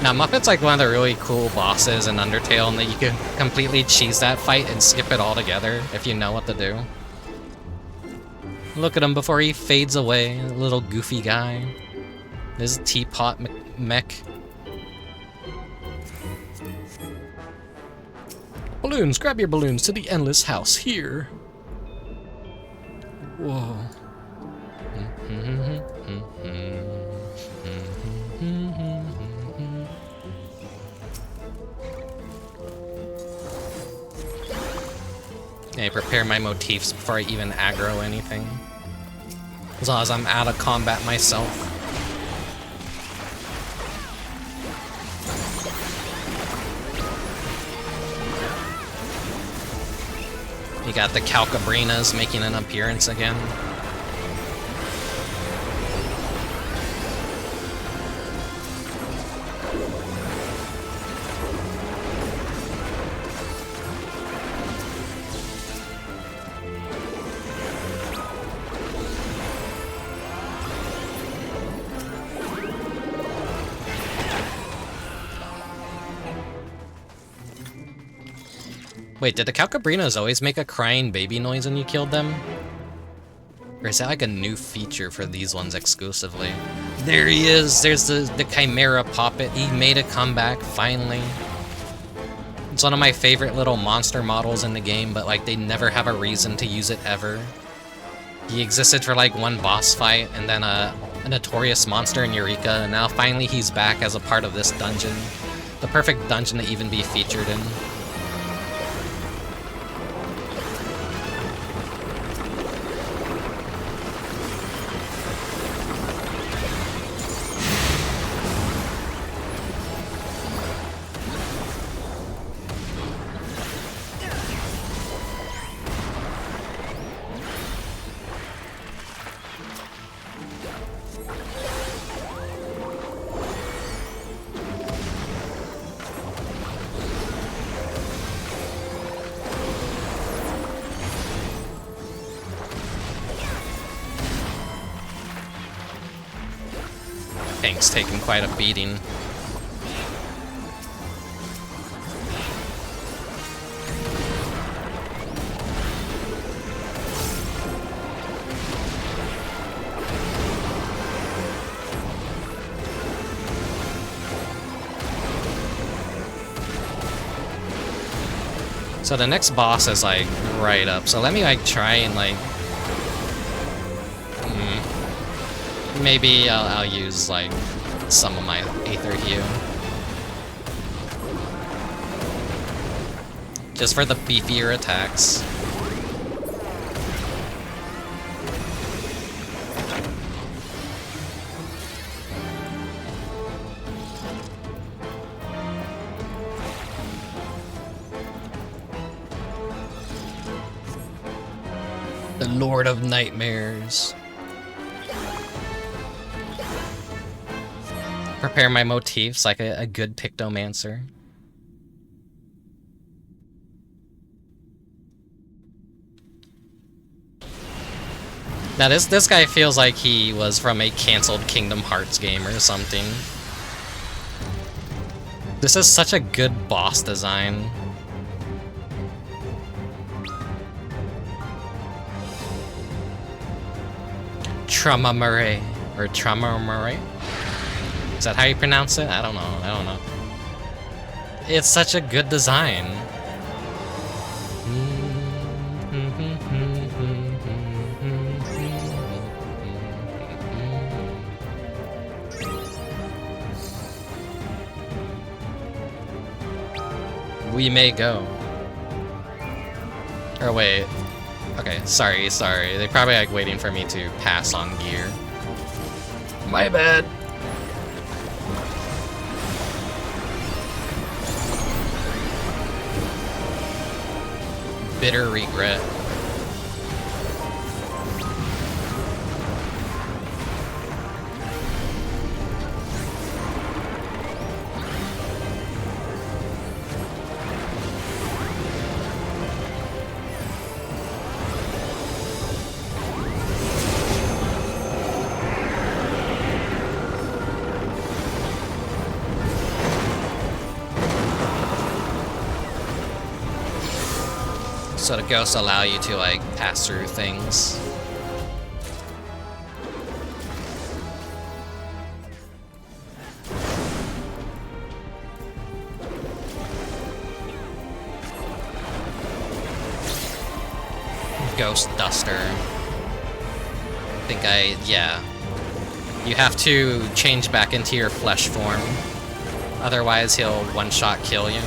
Now, Muffet's like one of the really cool bosses in Undertale, and that you can completely cheese that fight and skip it all together if you know what to do. Look at him before he fades away, little goofy guy. This is teapot mech. Balloons, grab your balloons to the endless house here. Whoa. Okay, prepare my motifs before I even aggro anything. As long as I'm out of combat myself. You got the Calcabrinas making an appearance again. Wait, did the Calcabrinas always make a crying baby noise when you killed them? Or is that like a new feature for these ones exclusively? There he is! There's the Chimera Poppet. He made a comeback, finally. It's one of my favorite little monster models in the game, but like they never have a reason to use it ever. He existed for like one boss fight, and then a notorious monster in Eureka, and now finally he's back as a part of this dungeon. The perfect dungeon to even be featured in. Tank's taking quite a beating. So the next boss is like right up. So let me like try and like maybe I'll use like some of my Aether Hue. Just for the beefier attacks. The Lord of Nightmares. Prepare my motifs like a good Pictomancer. Now this guy feels like he was from a canceled Kingdom Hearts game or something. This is such a good boss design. Traumamare, or Traumamare? Is that how you pronounce it? I don't know. It's such a good design. We may go. Or wait. Okay, sorry. They probably like waiting for me to pass on gear. My bad. Bitter regret. So the ghosts allow you to like pass through things. Ghost Duster. Yeah. You have to change back into your flesh form. Otherwise he'll one-shot kill you.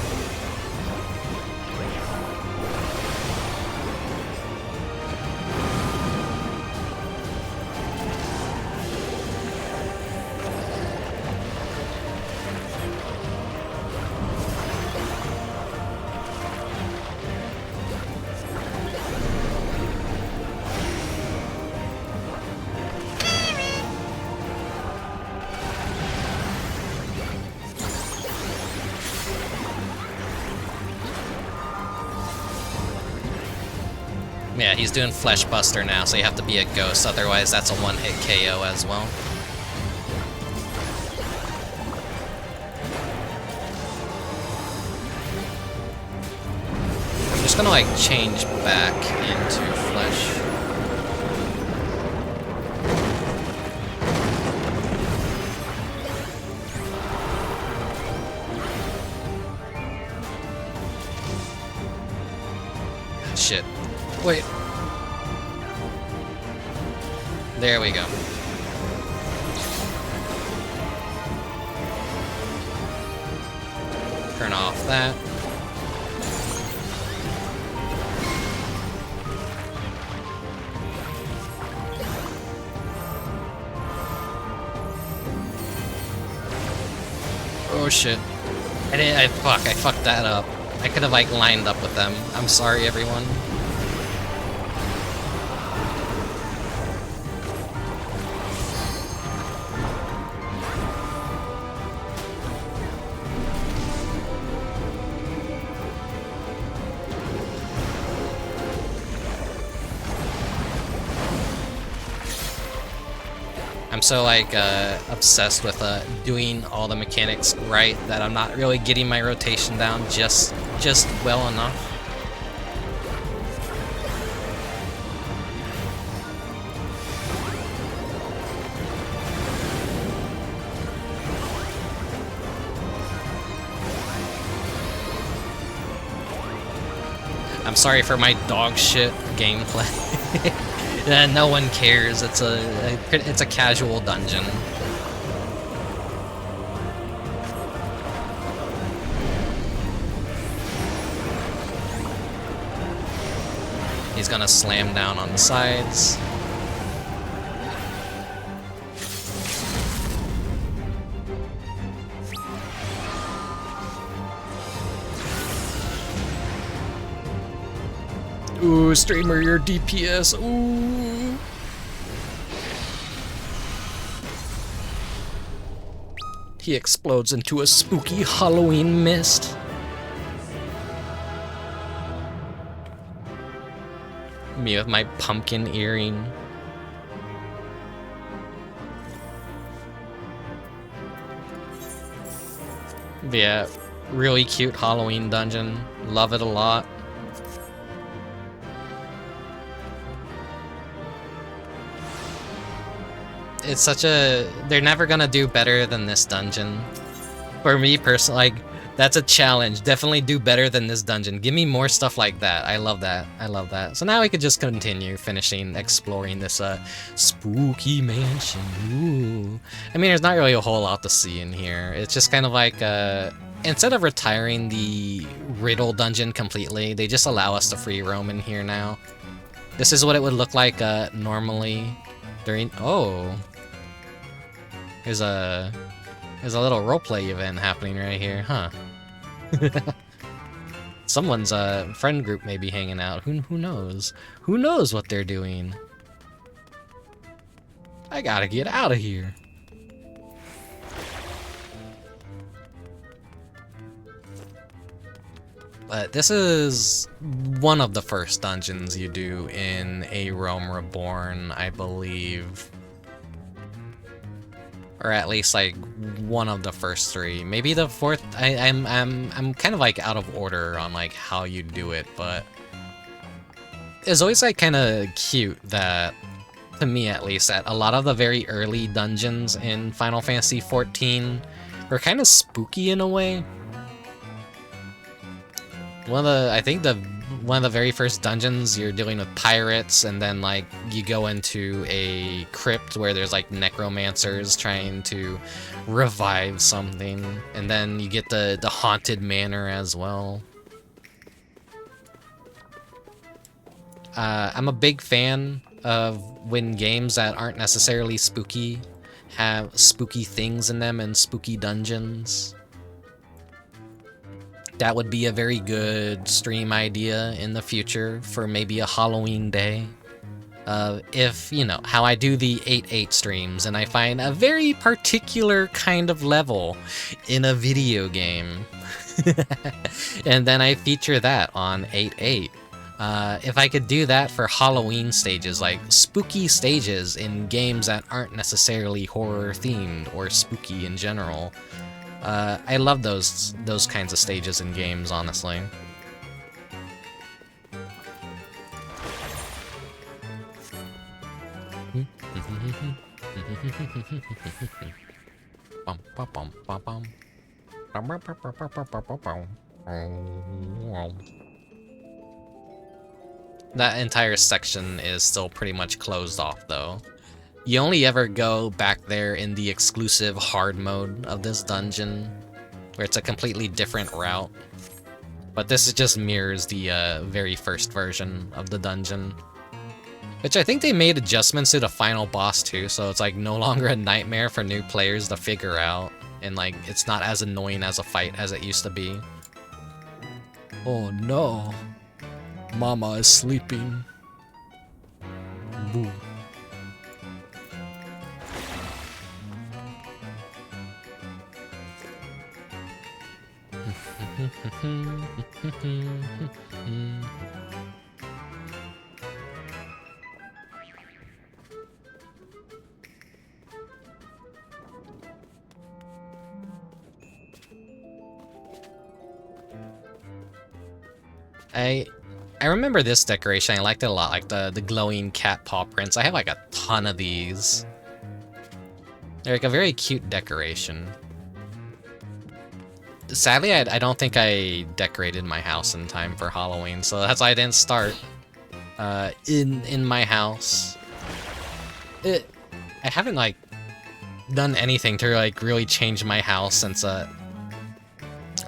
Yeah, he's doing Flesh Buster now, so you have to be a ghost, otherwise that's a one-hit KO as well. I'm just gonna like change back into Flesh. Shit. Wait. There we go. Turn off that. Oh shit. I fucked that up. I could have like lined up with them. I'm sorry, everyone. I'm so like obsessed with doing all the mechanics right that I'm not really getting my rotation down just well enough. I'm sorry for my dog shit gameplay. No one cares. It's a casual dungeon. He's gonna slam down on the sides. Ooh, streamer, your DPS. Ooh. He explodes into a spooky Halloween mist. Me with my pumpkin earring. Yeah, really cute Halloween dungeon. Love it a lot. It's such a... They're never gonna do better than this dungeon. For me personally, like, that's a challenge. Definitely do better than this dungeon. Give me more stuff like that. I love that. I love that. So now we could just continue exploring this spooky mansion. Ooh. I mean, there's not really a whole lot to see in here. It's just kind of like, instead of retiring the riddle dungeon completely, they just allow us to free roam in here now. This is what it would look like normally during... Oh. There's a little roleplay event happening right here, huh? Someone's friend group may be hanging out. Who knows? Who knows what they're doing? I gotta get out of here. But this is one of the first dungeons you do in A Realm Reborn, I believe. Or at least like one of the first three. Maybe the fourth. I'm kind of like out of order on like how you do it, but it's always like kind of cute that, to me at least, that a lot of the very early dungeons in Final Fantasy XIV were kind of spooky in a way. I think one of the very first dungeons, you're dealing with pirates, and then like you go into a crypt where there's like necromancers trying to revive something, and then you get the haunted manor as well. I'm a big fan of when games that aren't necessarily spooky have spooky things in them and spooky dungeons. That would be a very good stream idea in the future for maybe a Halloween day. If, you know, how I do the 8-8 streams and I find a very particular kind of level in a video game. And then I feature that on 8-8. If I could do that for Halloween stages, like spooky stages in games that aren't necessarily horror themed or spooky in general, I love those kinds of stages in games, honestly. That entire section is still pretty much closed off, though. You only ever go back there in the exclusive hard mode of this dungeon, where it's a completely different route. But this just mirrors the very first version of the dungeon. Which I think they made adjustments to the final boss too, so it's like no longer a nightmare for new players to figure out, and like it's not as annoying as a fight as it used to be. Oh no. Mama is sleeping. Boo. I remember this decoration. I liked it a lot, like the glowing cat paw prints. I have like a ton of these. They're like a very cute decoration. Sadly, I don't think I decorated my house in time for Halloween, so that's why I didn't start in my house. I haven't like done anything to like really change my house since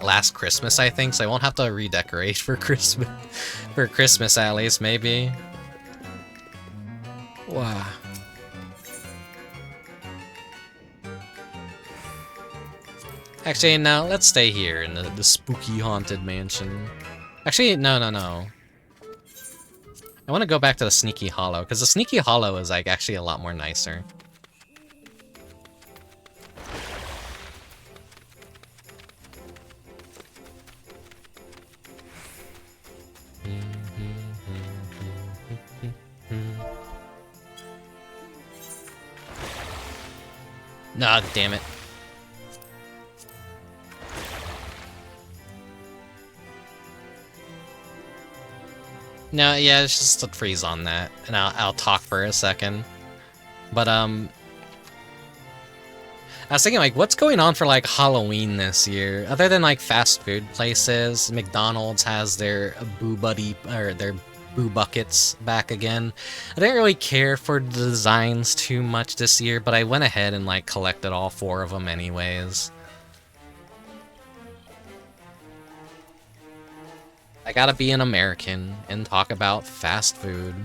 last Christmas, I think, so I won't have to redecorate for Christmas. For Christmas, at least, maybe. Wow. Actually, no, let's stay here in the spooky haunted mansion. Actually, no. I want to go back to the Sneaky Hollow, because the Sneaky Hollow is like actually a lot more nicer. Nah, damn it. No, yeah, it's just a freeze on that, and I'll talk for a second. But I was thinking, like, what's going on for like Halloween this year? Other than like fast food places, McDonald's has their Boo Buddy or their Boo Buckets back again. I didn't really care for the designs too much this year, but I went ahead and like collected all 4 of them anyways. I gotta be an American and talk about fast food.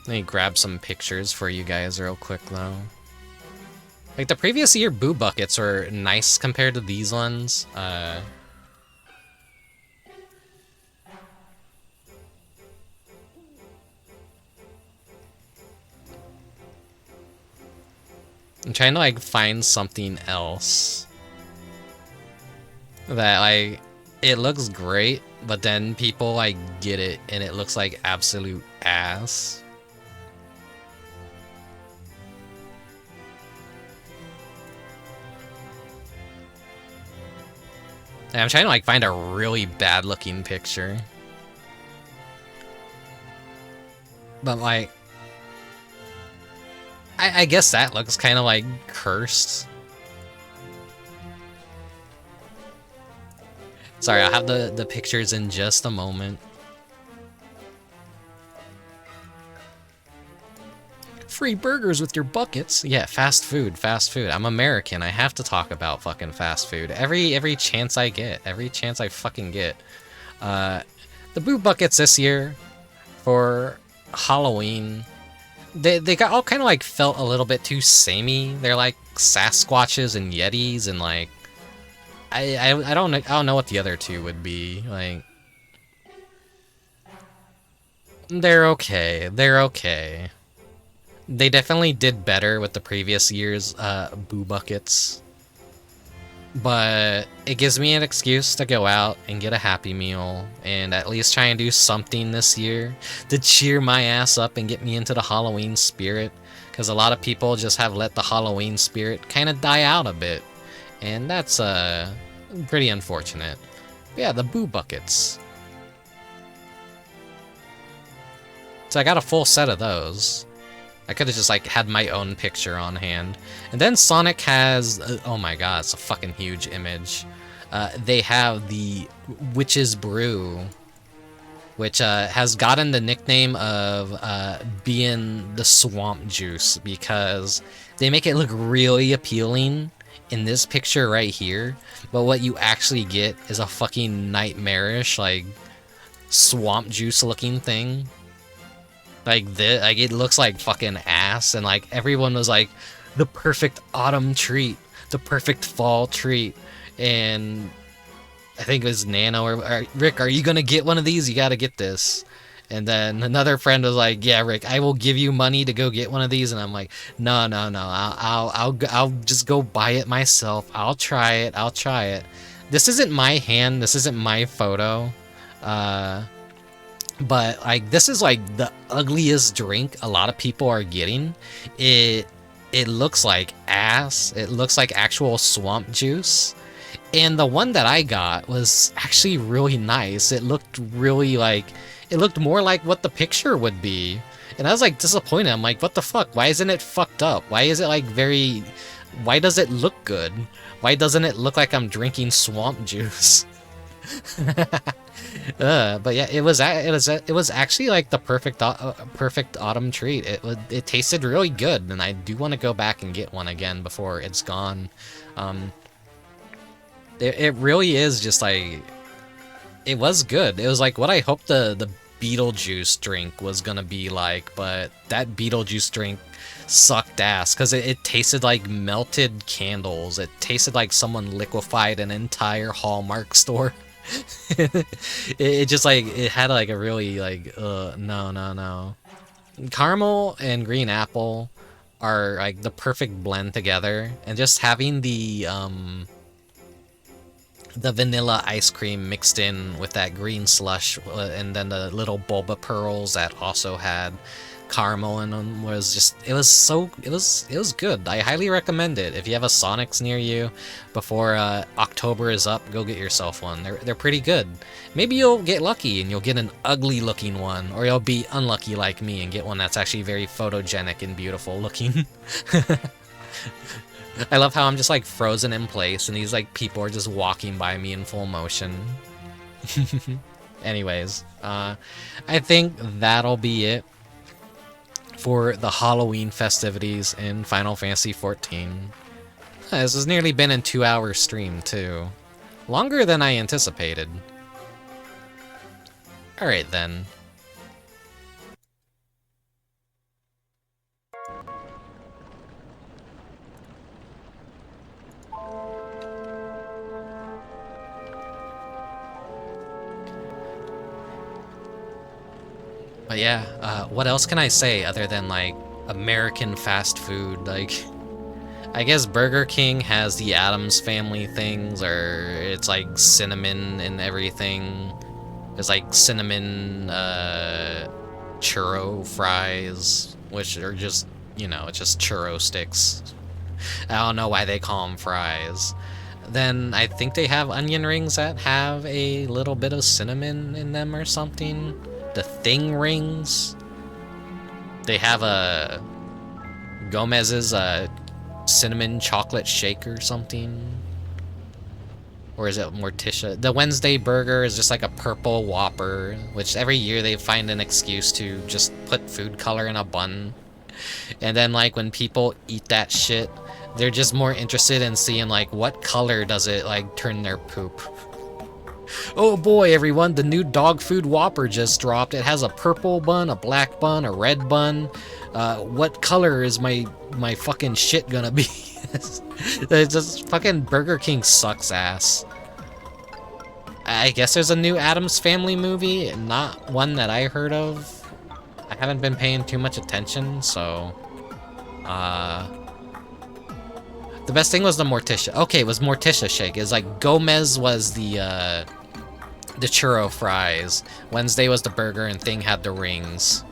Let me grab some pictures for you guys real quick though. Like the previous year Boo Buckets were nice compared to these ones. I'm trying to like find something else that like it looks great, but then people like get it and it looks like absolute ass. And I'm trying to like find a really bad looking picture. But like I guess that looks kind of like cursed. Sorry, I'll have the pictures in just a moment. Free burgers with your buckets. Yeah, fast food, fast food. I'm American. I have to talk about fucking fast food. Every chance I get. Every chance I fucking get. The Boo Buckets this year for Halloween, they got all kind of like felt a little bit too samey. They're like Sasquatches and Yetis and like I don't know what the other two would be. Like they're okay. They're okay. They definitely did better with the previous year's boo buckets. But it gives me an excuse to go out and get a Happy Meal and at least try and do something this year to cheer my ass up and get me into the Halloween spirit. Because a lot of people just have let the Halloween spirit kind of die out a bit. And that's pretty unfortunate. But yeah, the boo buckets. So I got a full set of those. I could have just like had my own picture on hand. And then Sonic has, oh my god, it's a fucking huge image. They have the Witch's Brew, which has gotten the nickname of being the swamp juice because they make it look really appealing in this picture right here. But what you actually get is a fucking nightmarish, like, swamp juice looking thing. Like this, like it looks like fucking ass, and like everyone was like, the perfect autumn treat, the perfect fall treat, and I think it was Nano or Rick, are you gonna get one of these? You gotta get this. And then another friend was like, yeah, Rick, I will give you money to go get one of these, and I'm like, no, I'll just go buy it myself. I'll try it. This isn't my hand. This isn't my photo. But like this is like the ugliest drink a lot of people are getting. It looks like ass. It looks like actual swamp juice. And the one that I got was actually really nice. It looked really like, it looked more like what the picture would be. And I was like disappointed. I'm like, what the fuck? Why isn't it fucked up? Why is it like very, why does it look good? Why doesn't it look like I'm drinking swamp juice? But yeah, it was actually like the perfect autumn treat. It tasted really good, and I do want to go back and get one again before it's gone. It really is just like, it was good. It was like what I hoped the Beetlejuice drink was gonna be like, but that Beetlejuice drink sucked ass because it tasted like melted candles. It tasted like someone liquefied an entire Hallmark store. it just like, it had like a really like no. Caramel and green apple are like the perfect blend together, and just having the vanilla ice cream mixed in with that green slush, and then the little boba pearls that also had caramel in them was just, it was good. I highly recommend it. If you have a Sonic's near you before October is up, go get yourself one. They're pretty good. Maybe you'll get lucky and you'll get an ugly looking one, or you'll be unlucky like me and get one that's actually very photogenic and beautiful looking. I love how I'm just like frozen in place and these like people are just walking by me in full motion. Anyways, I think that'll be it for the Halloween festivities in Final Fantasy XIV. This has nearly been a 2-hour stream too. Longer than I anticipated. Alright then. But yeah, what else can I say other than like American fast food? Like, I guess Burger King has the Addams Family things, or it's like cinnamon and everything. There's like cinnamon churro fries, which are just, you know, it's just churro sticks. I don't know why they call them fries. Then I think they have onion rings that have a little bit of cinnamon in them or something. The Thing rings. They have a Gomez's cinnamon chocolate shake or something. Or is it Morticia? The Wednesday burger is just like a purple Whopper, which every year they find an excuse to just put food color in a bun. And then like when people eat that shit, they're just more interested in seeing like what color does it like turn their poop. Oh boy, everyone, the new dog food Whopper just dropped. It has a purple bun, a black bun, a red bun. What color is my fucking shit gonna be? It's just fucking Burger King sucks ass. I guess there's a new Addams Family movie, not one that I heard of. I haven't been paying too much attention, so The best thing was the Morticia. Okay, it was Morticia shake. It was like Gomez was the churro fries. Wednesday was the burger, and Thing had the rings.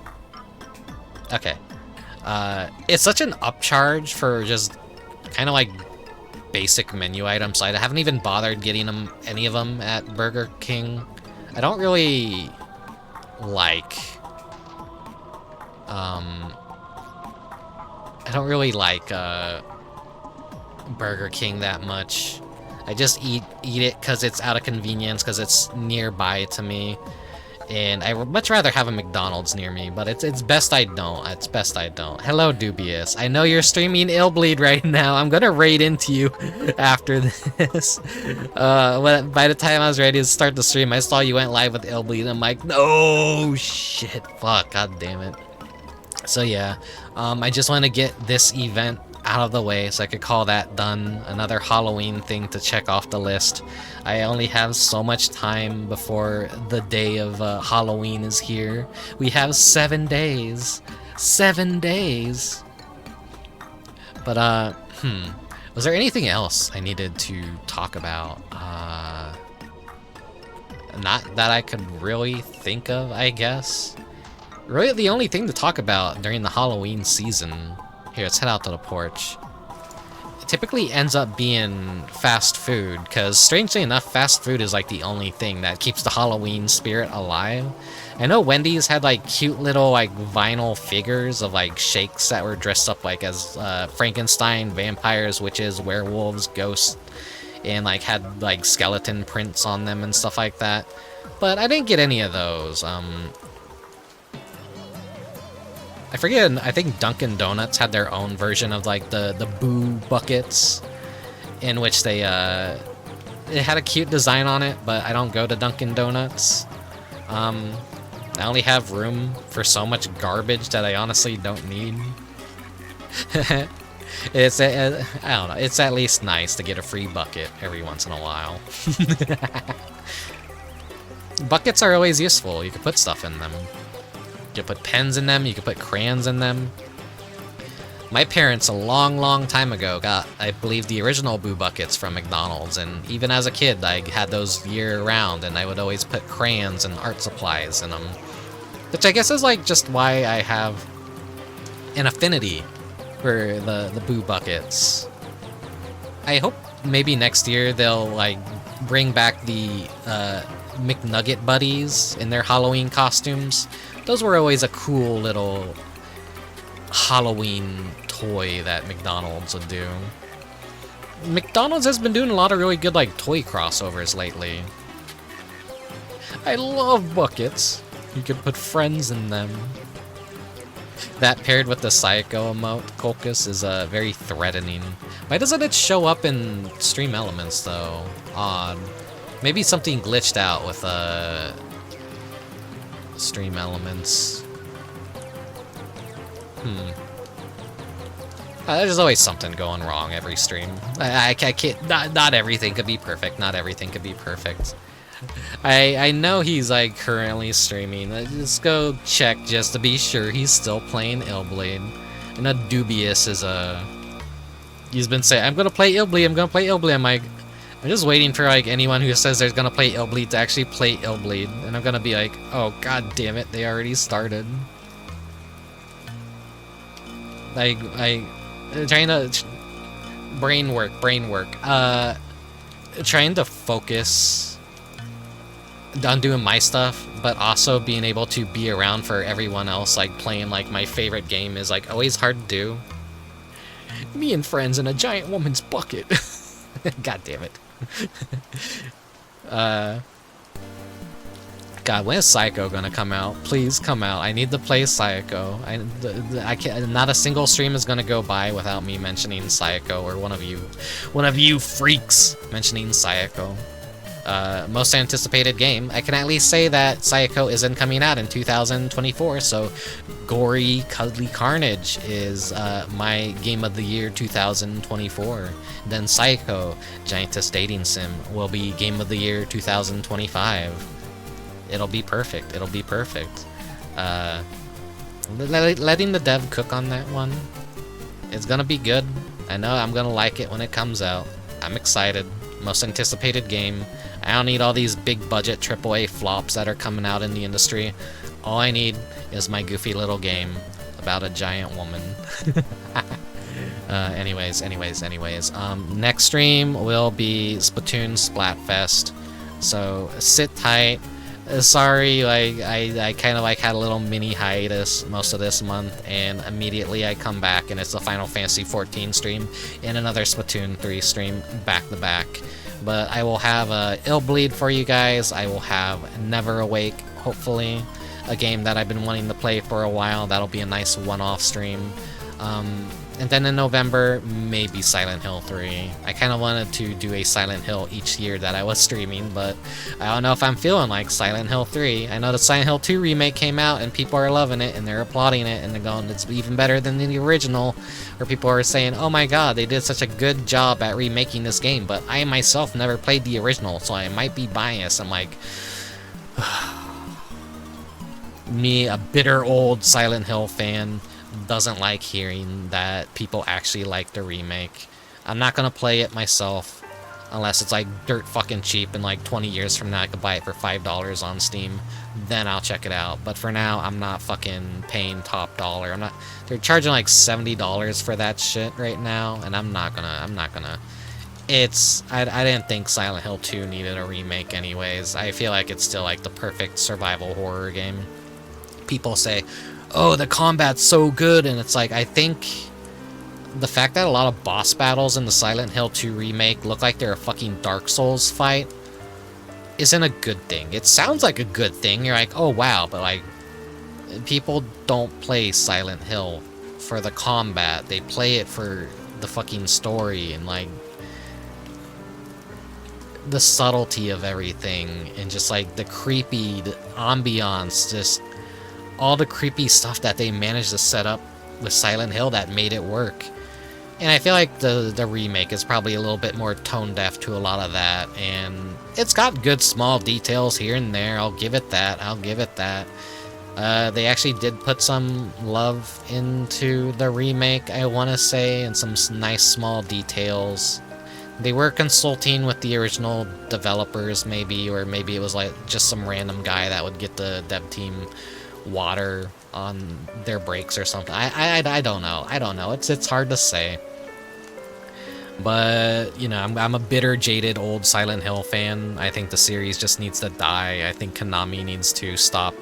Okay. It's such an upcharge for just kind of like basic menu items. So I haven't even bothered getting any of them at Burger King. I don't really like Burger King that much. I just eat it because it's out of convenience, because it's nearby to me. And I would much rather have a McDonald's near me, but it's best I don't. It's best I don't. Hello, Dubious. I know you're streaming Illbleed right now. I'm gonna raid into you after this. By the time I was ready to start the stream, I saw you went live with Illbleed, and I'm like, no, shit, fuck, god damn it. So yeah, I just want to get this event out of the way so I could call that done. Another Halloween thing to check off the list. I only have so much time before the day of Halloween is here. We have 7 days. 7 days. But, was there anything else I needed to talk about? Not that I could really think of, I guess. Really, the only thing to talk about during the Halloween season... Here, let's head out to the porch. It typically ends up being fast food, because strangely enough, fast food is like the only thing that keeps the Halloween spirit alive. I know Wendy's had like cute little like vinyl figures of like shakes that were dressed up like as Frankenstein, vampires, witches, werewolves, ghosts, and like had like skeleton prints on them and stuff like that. But I didn't get any of those. I forget, I think Dunkin' Donuts had their own version of like the boo buckets, in which they it had a cute design on it, but I don't go to Dunkin' Donuts. I only have room for so much garbage that I honestly don't need. It's I don't know, it's at least nice to get a free bucket every once in a while. Buckets are always useful. You can put stuff in them. You can put pens in them, you can put crayons in them. My parents a long time ago got, I believe, the original Boo Buckets from McDonald's, and even as a kid I had those year round, and I would always put crayons and art supplies in them. Which I guess is like just why I have an affinity for the Boo Buckets. I hope maybe next year they'll like bring back the McNugget buddies in their Halloween costumes. Those were always a cool little Halloween toy that McDonald's would do. McDonald's has been doing a lot of really good like toy crossovers lately. I love buckets. You can put friends in them. That paired with the Psycho emote, Colchis, is very threatening. Why doesn't it show up in Stream Elements though? Odd. Maybe something glitched out with Stream Elements. There's always something going wrong every stream. I can't. Not everything could be perfect. Not everything could be perfect. I know he's like currently streaming. Let's go check just to be sure he's still playing Illblade. I know Dubious is he's been saying, I'm gonna play Illblade. I'm gonna play Illblade. I'm like, I'm just waiting for like anyone who says they're gonna play Illbleed to actually play Illbleed, and I'm gonna be like, oh god damn it, they already started. Like, trying to brain work. Trying to focus on doing my stuff, but also being able to be around for everyone else, like playing like my favorite game is like always hard to do. Me and friends in a giant woman's bucket. God damn it. God, when is Psycho gonna come out? Please come out. I need to play Psycho. I can't. Not a single stream is gonna go by without me mentioning Psycho, or one of you freaks mentioning Psycho. Most anticipated game. I can at least say that Psycho isn't coming out in 2024, so Gory Cuddly Carnage is my game of the year 2024. Then Psycho, Giantess Dating Sim, will be game of the year 2025. It'll be perfect. It'll be perfect. Letting the dev cook on that one. It's gonna be good. I know I'm gonna like it when it comes out. I'm excited. Most anticipated game. I don't need all these big budget AAA flops that are coming out in the industry. All I need is my goofy little game about a giant woman. Anyways. Next stream will be Splatoon Splatfest. So sit tight. Sorry, like I kind of like had a little mini hiatus most of this month, and immediately I come back and it's the Final Fantasy 14 stream and another Splatoon 3 stream back to back. But I will have Ill Bleed for you guys. I will have Never Awake, hopefully, a game that I've been wanting to play for a while. That'll be a nice one-off stream. And then in November, maybe Silent Hill 3. I kind of wanted to do a Silent Hill each year that I was streaming, but I don't know if I'm feeling like Silent Hill 3. I know the Silent Hill 2 remake came out, and people are loving it, and they're applauding it, and they're going, it's even better than the original, where people are saying, oh my god, they did such a good job at remaking this game, but I myself never played the original, so I might be biased. I'm like... Me, a bitter old Silent Hill fan, doesn't like hearing that people actually like the remake. I'm not gonna play it myself unless it's like dirt fucking cheap and like 20 years from now I could buy it for $5 on Steam. Then I'll check it out. But for now, I'm not fucking paying top dollar. They're charging like $70 for that shit right now, and I'm not gonna. I didn't think Silent Hill 2 needed a remake anyways. I feel like it's still like the perfect survival horror game. People say, oh, the combat's so good, and it's like, I think the fact that a lot of boss battles in the Silent Hill 2 remake look like they're a fucking Dark Souls fight isn't a good thing. It sounds like a good thing. You're like, oh wow, but like, people don't play Silent Hill for the combat. They play it for the fucking story and like the subtlety of everything and just like the creepy ambiance, just all the creepy stuff that they managed to set up with Silent Hill that made it work. And I feel like the remake is probably a little bit more tone deaf to a lot of that, and it's got good small details here and there. I'll give it that. They actually did put some love into the remake, I want to say, and some nice small details. They were consulting with the original developers, maybe, or maybe it was like just some random guy that would get the dev team water on their breaks or something. I don't know. It's hard to say. But, you know, I'm a bitter, jaded, old Silent Hill fan. I think the series just needs to die. I think Konami needs to stop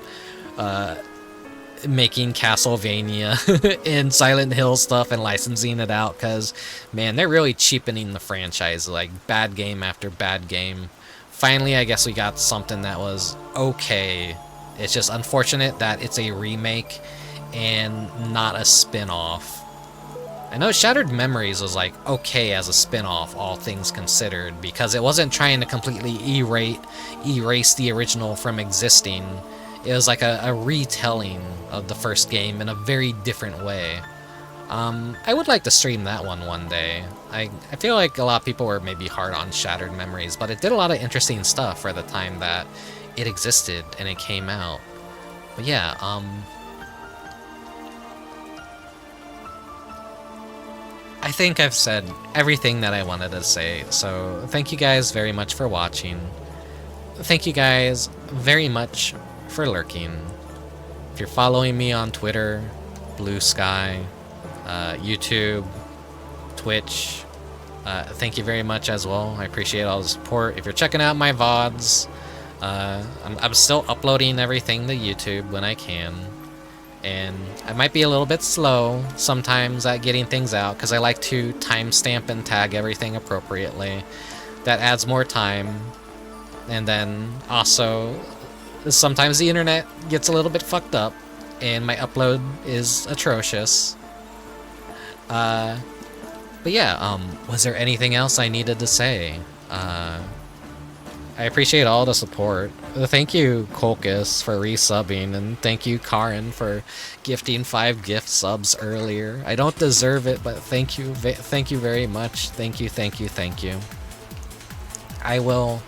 making Castlevania and Silent Hill stuff and licensing it out, because, man, they're really cheapening the franchise, like, bad game after bad game. Finally, I guess we got something that was okay. It's just unfortunate that it's a remake and not a spin-off. I know Shattered Memories was like okay as a spin-off, all things considered, because it wasn't trying to completely erase the original from existing. It was like a retelling of the first game in a very different way. I would like to stream that one day. I feel like a lot of people were maybe hard on Shattered Memories, but it did a lot of interesting stuff for the time that it existed and it came out. But yeah, I think I've said everything that I wanted to say, so thank you guys very much for watching. Thank you guys very much for lurking. If you're following me on Twitter, Blue Sky, YouTube, Twitch, thank you very much as well. I appreciate all the support. If you're checking out my VODs, I'm still uploading everything to YouTube when I can, and I might be a little bit slow sometimes at getting things out because I like to timestamp and tag everything appropriately. That adds more time, and then also sometimes the internet gets a little bit fucked up and my upload is atrocious. But yeah, was there anything else I needed to say? I appreciate all the support. Thank you, Kolkus, for resubbing, and thank you, Karin, for gifting 5 gift subs earlier. I don't deserve it, but thank you very much. Thank you. I will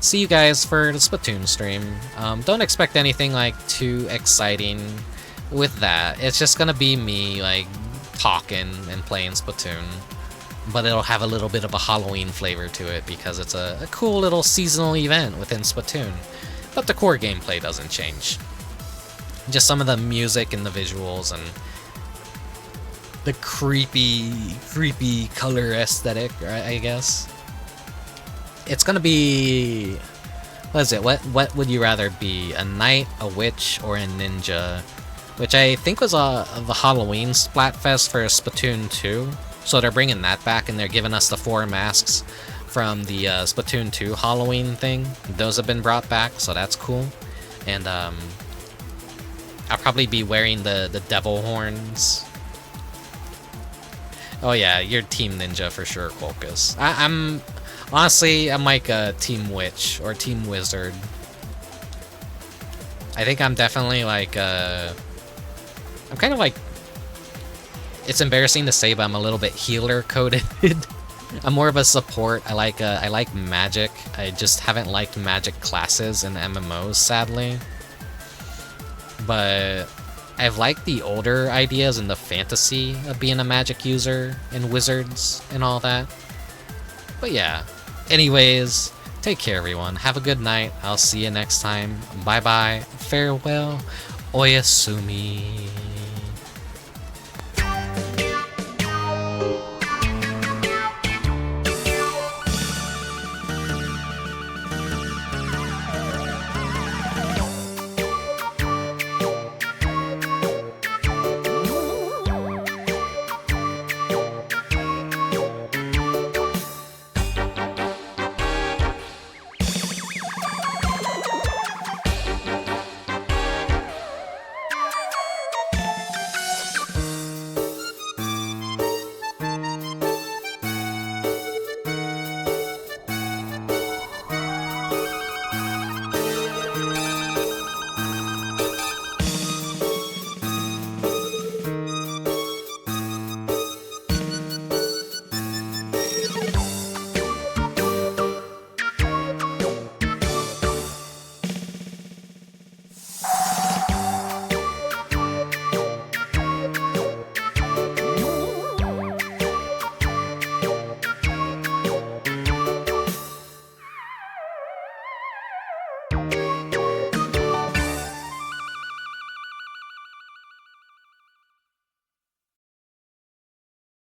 see you guys for the Splatoon stream. Don't expect anything like too exciting with that. It's just gonna be me like talking and playing Splatoon. But it'll have a little bit of a Halloween flavor to it because it's a cool little seasonal event within Splatoon. But the core gameplay doesn't change. Just some of the music and the visuals and the creepy color aesthetic, I guess. It's gonna be... What is it? What would you rather be? A knight, a witch, or a ninja? Which I think was the Halloween Splatfest for Splatoon 2. So they're bringing that back, and they're giving us the 4 masks from the Splatoon 2 Halloween thing. Those have been brought back, so that's cool. And I'll probably be wearing the devil horns. Oh yeah, you're Team Ninja for sure, Quolkus. I'm honestly, I'm like a Team Witch or Team Wizard. I think I'm definitely like I'm kind of like, it's embarrassing to say, but I'm a little bit healer coded. I'm more of a support. I like magic. I just haven't liked magic classes in MMOs, sadly. But I've liked the older ideas and the fantasy of being a magic user and wizards and all that. But yeah. Anyways, take care everyone. Have a good night. I'll see you next time. Bye bye. Farewell. Oyasumi.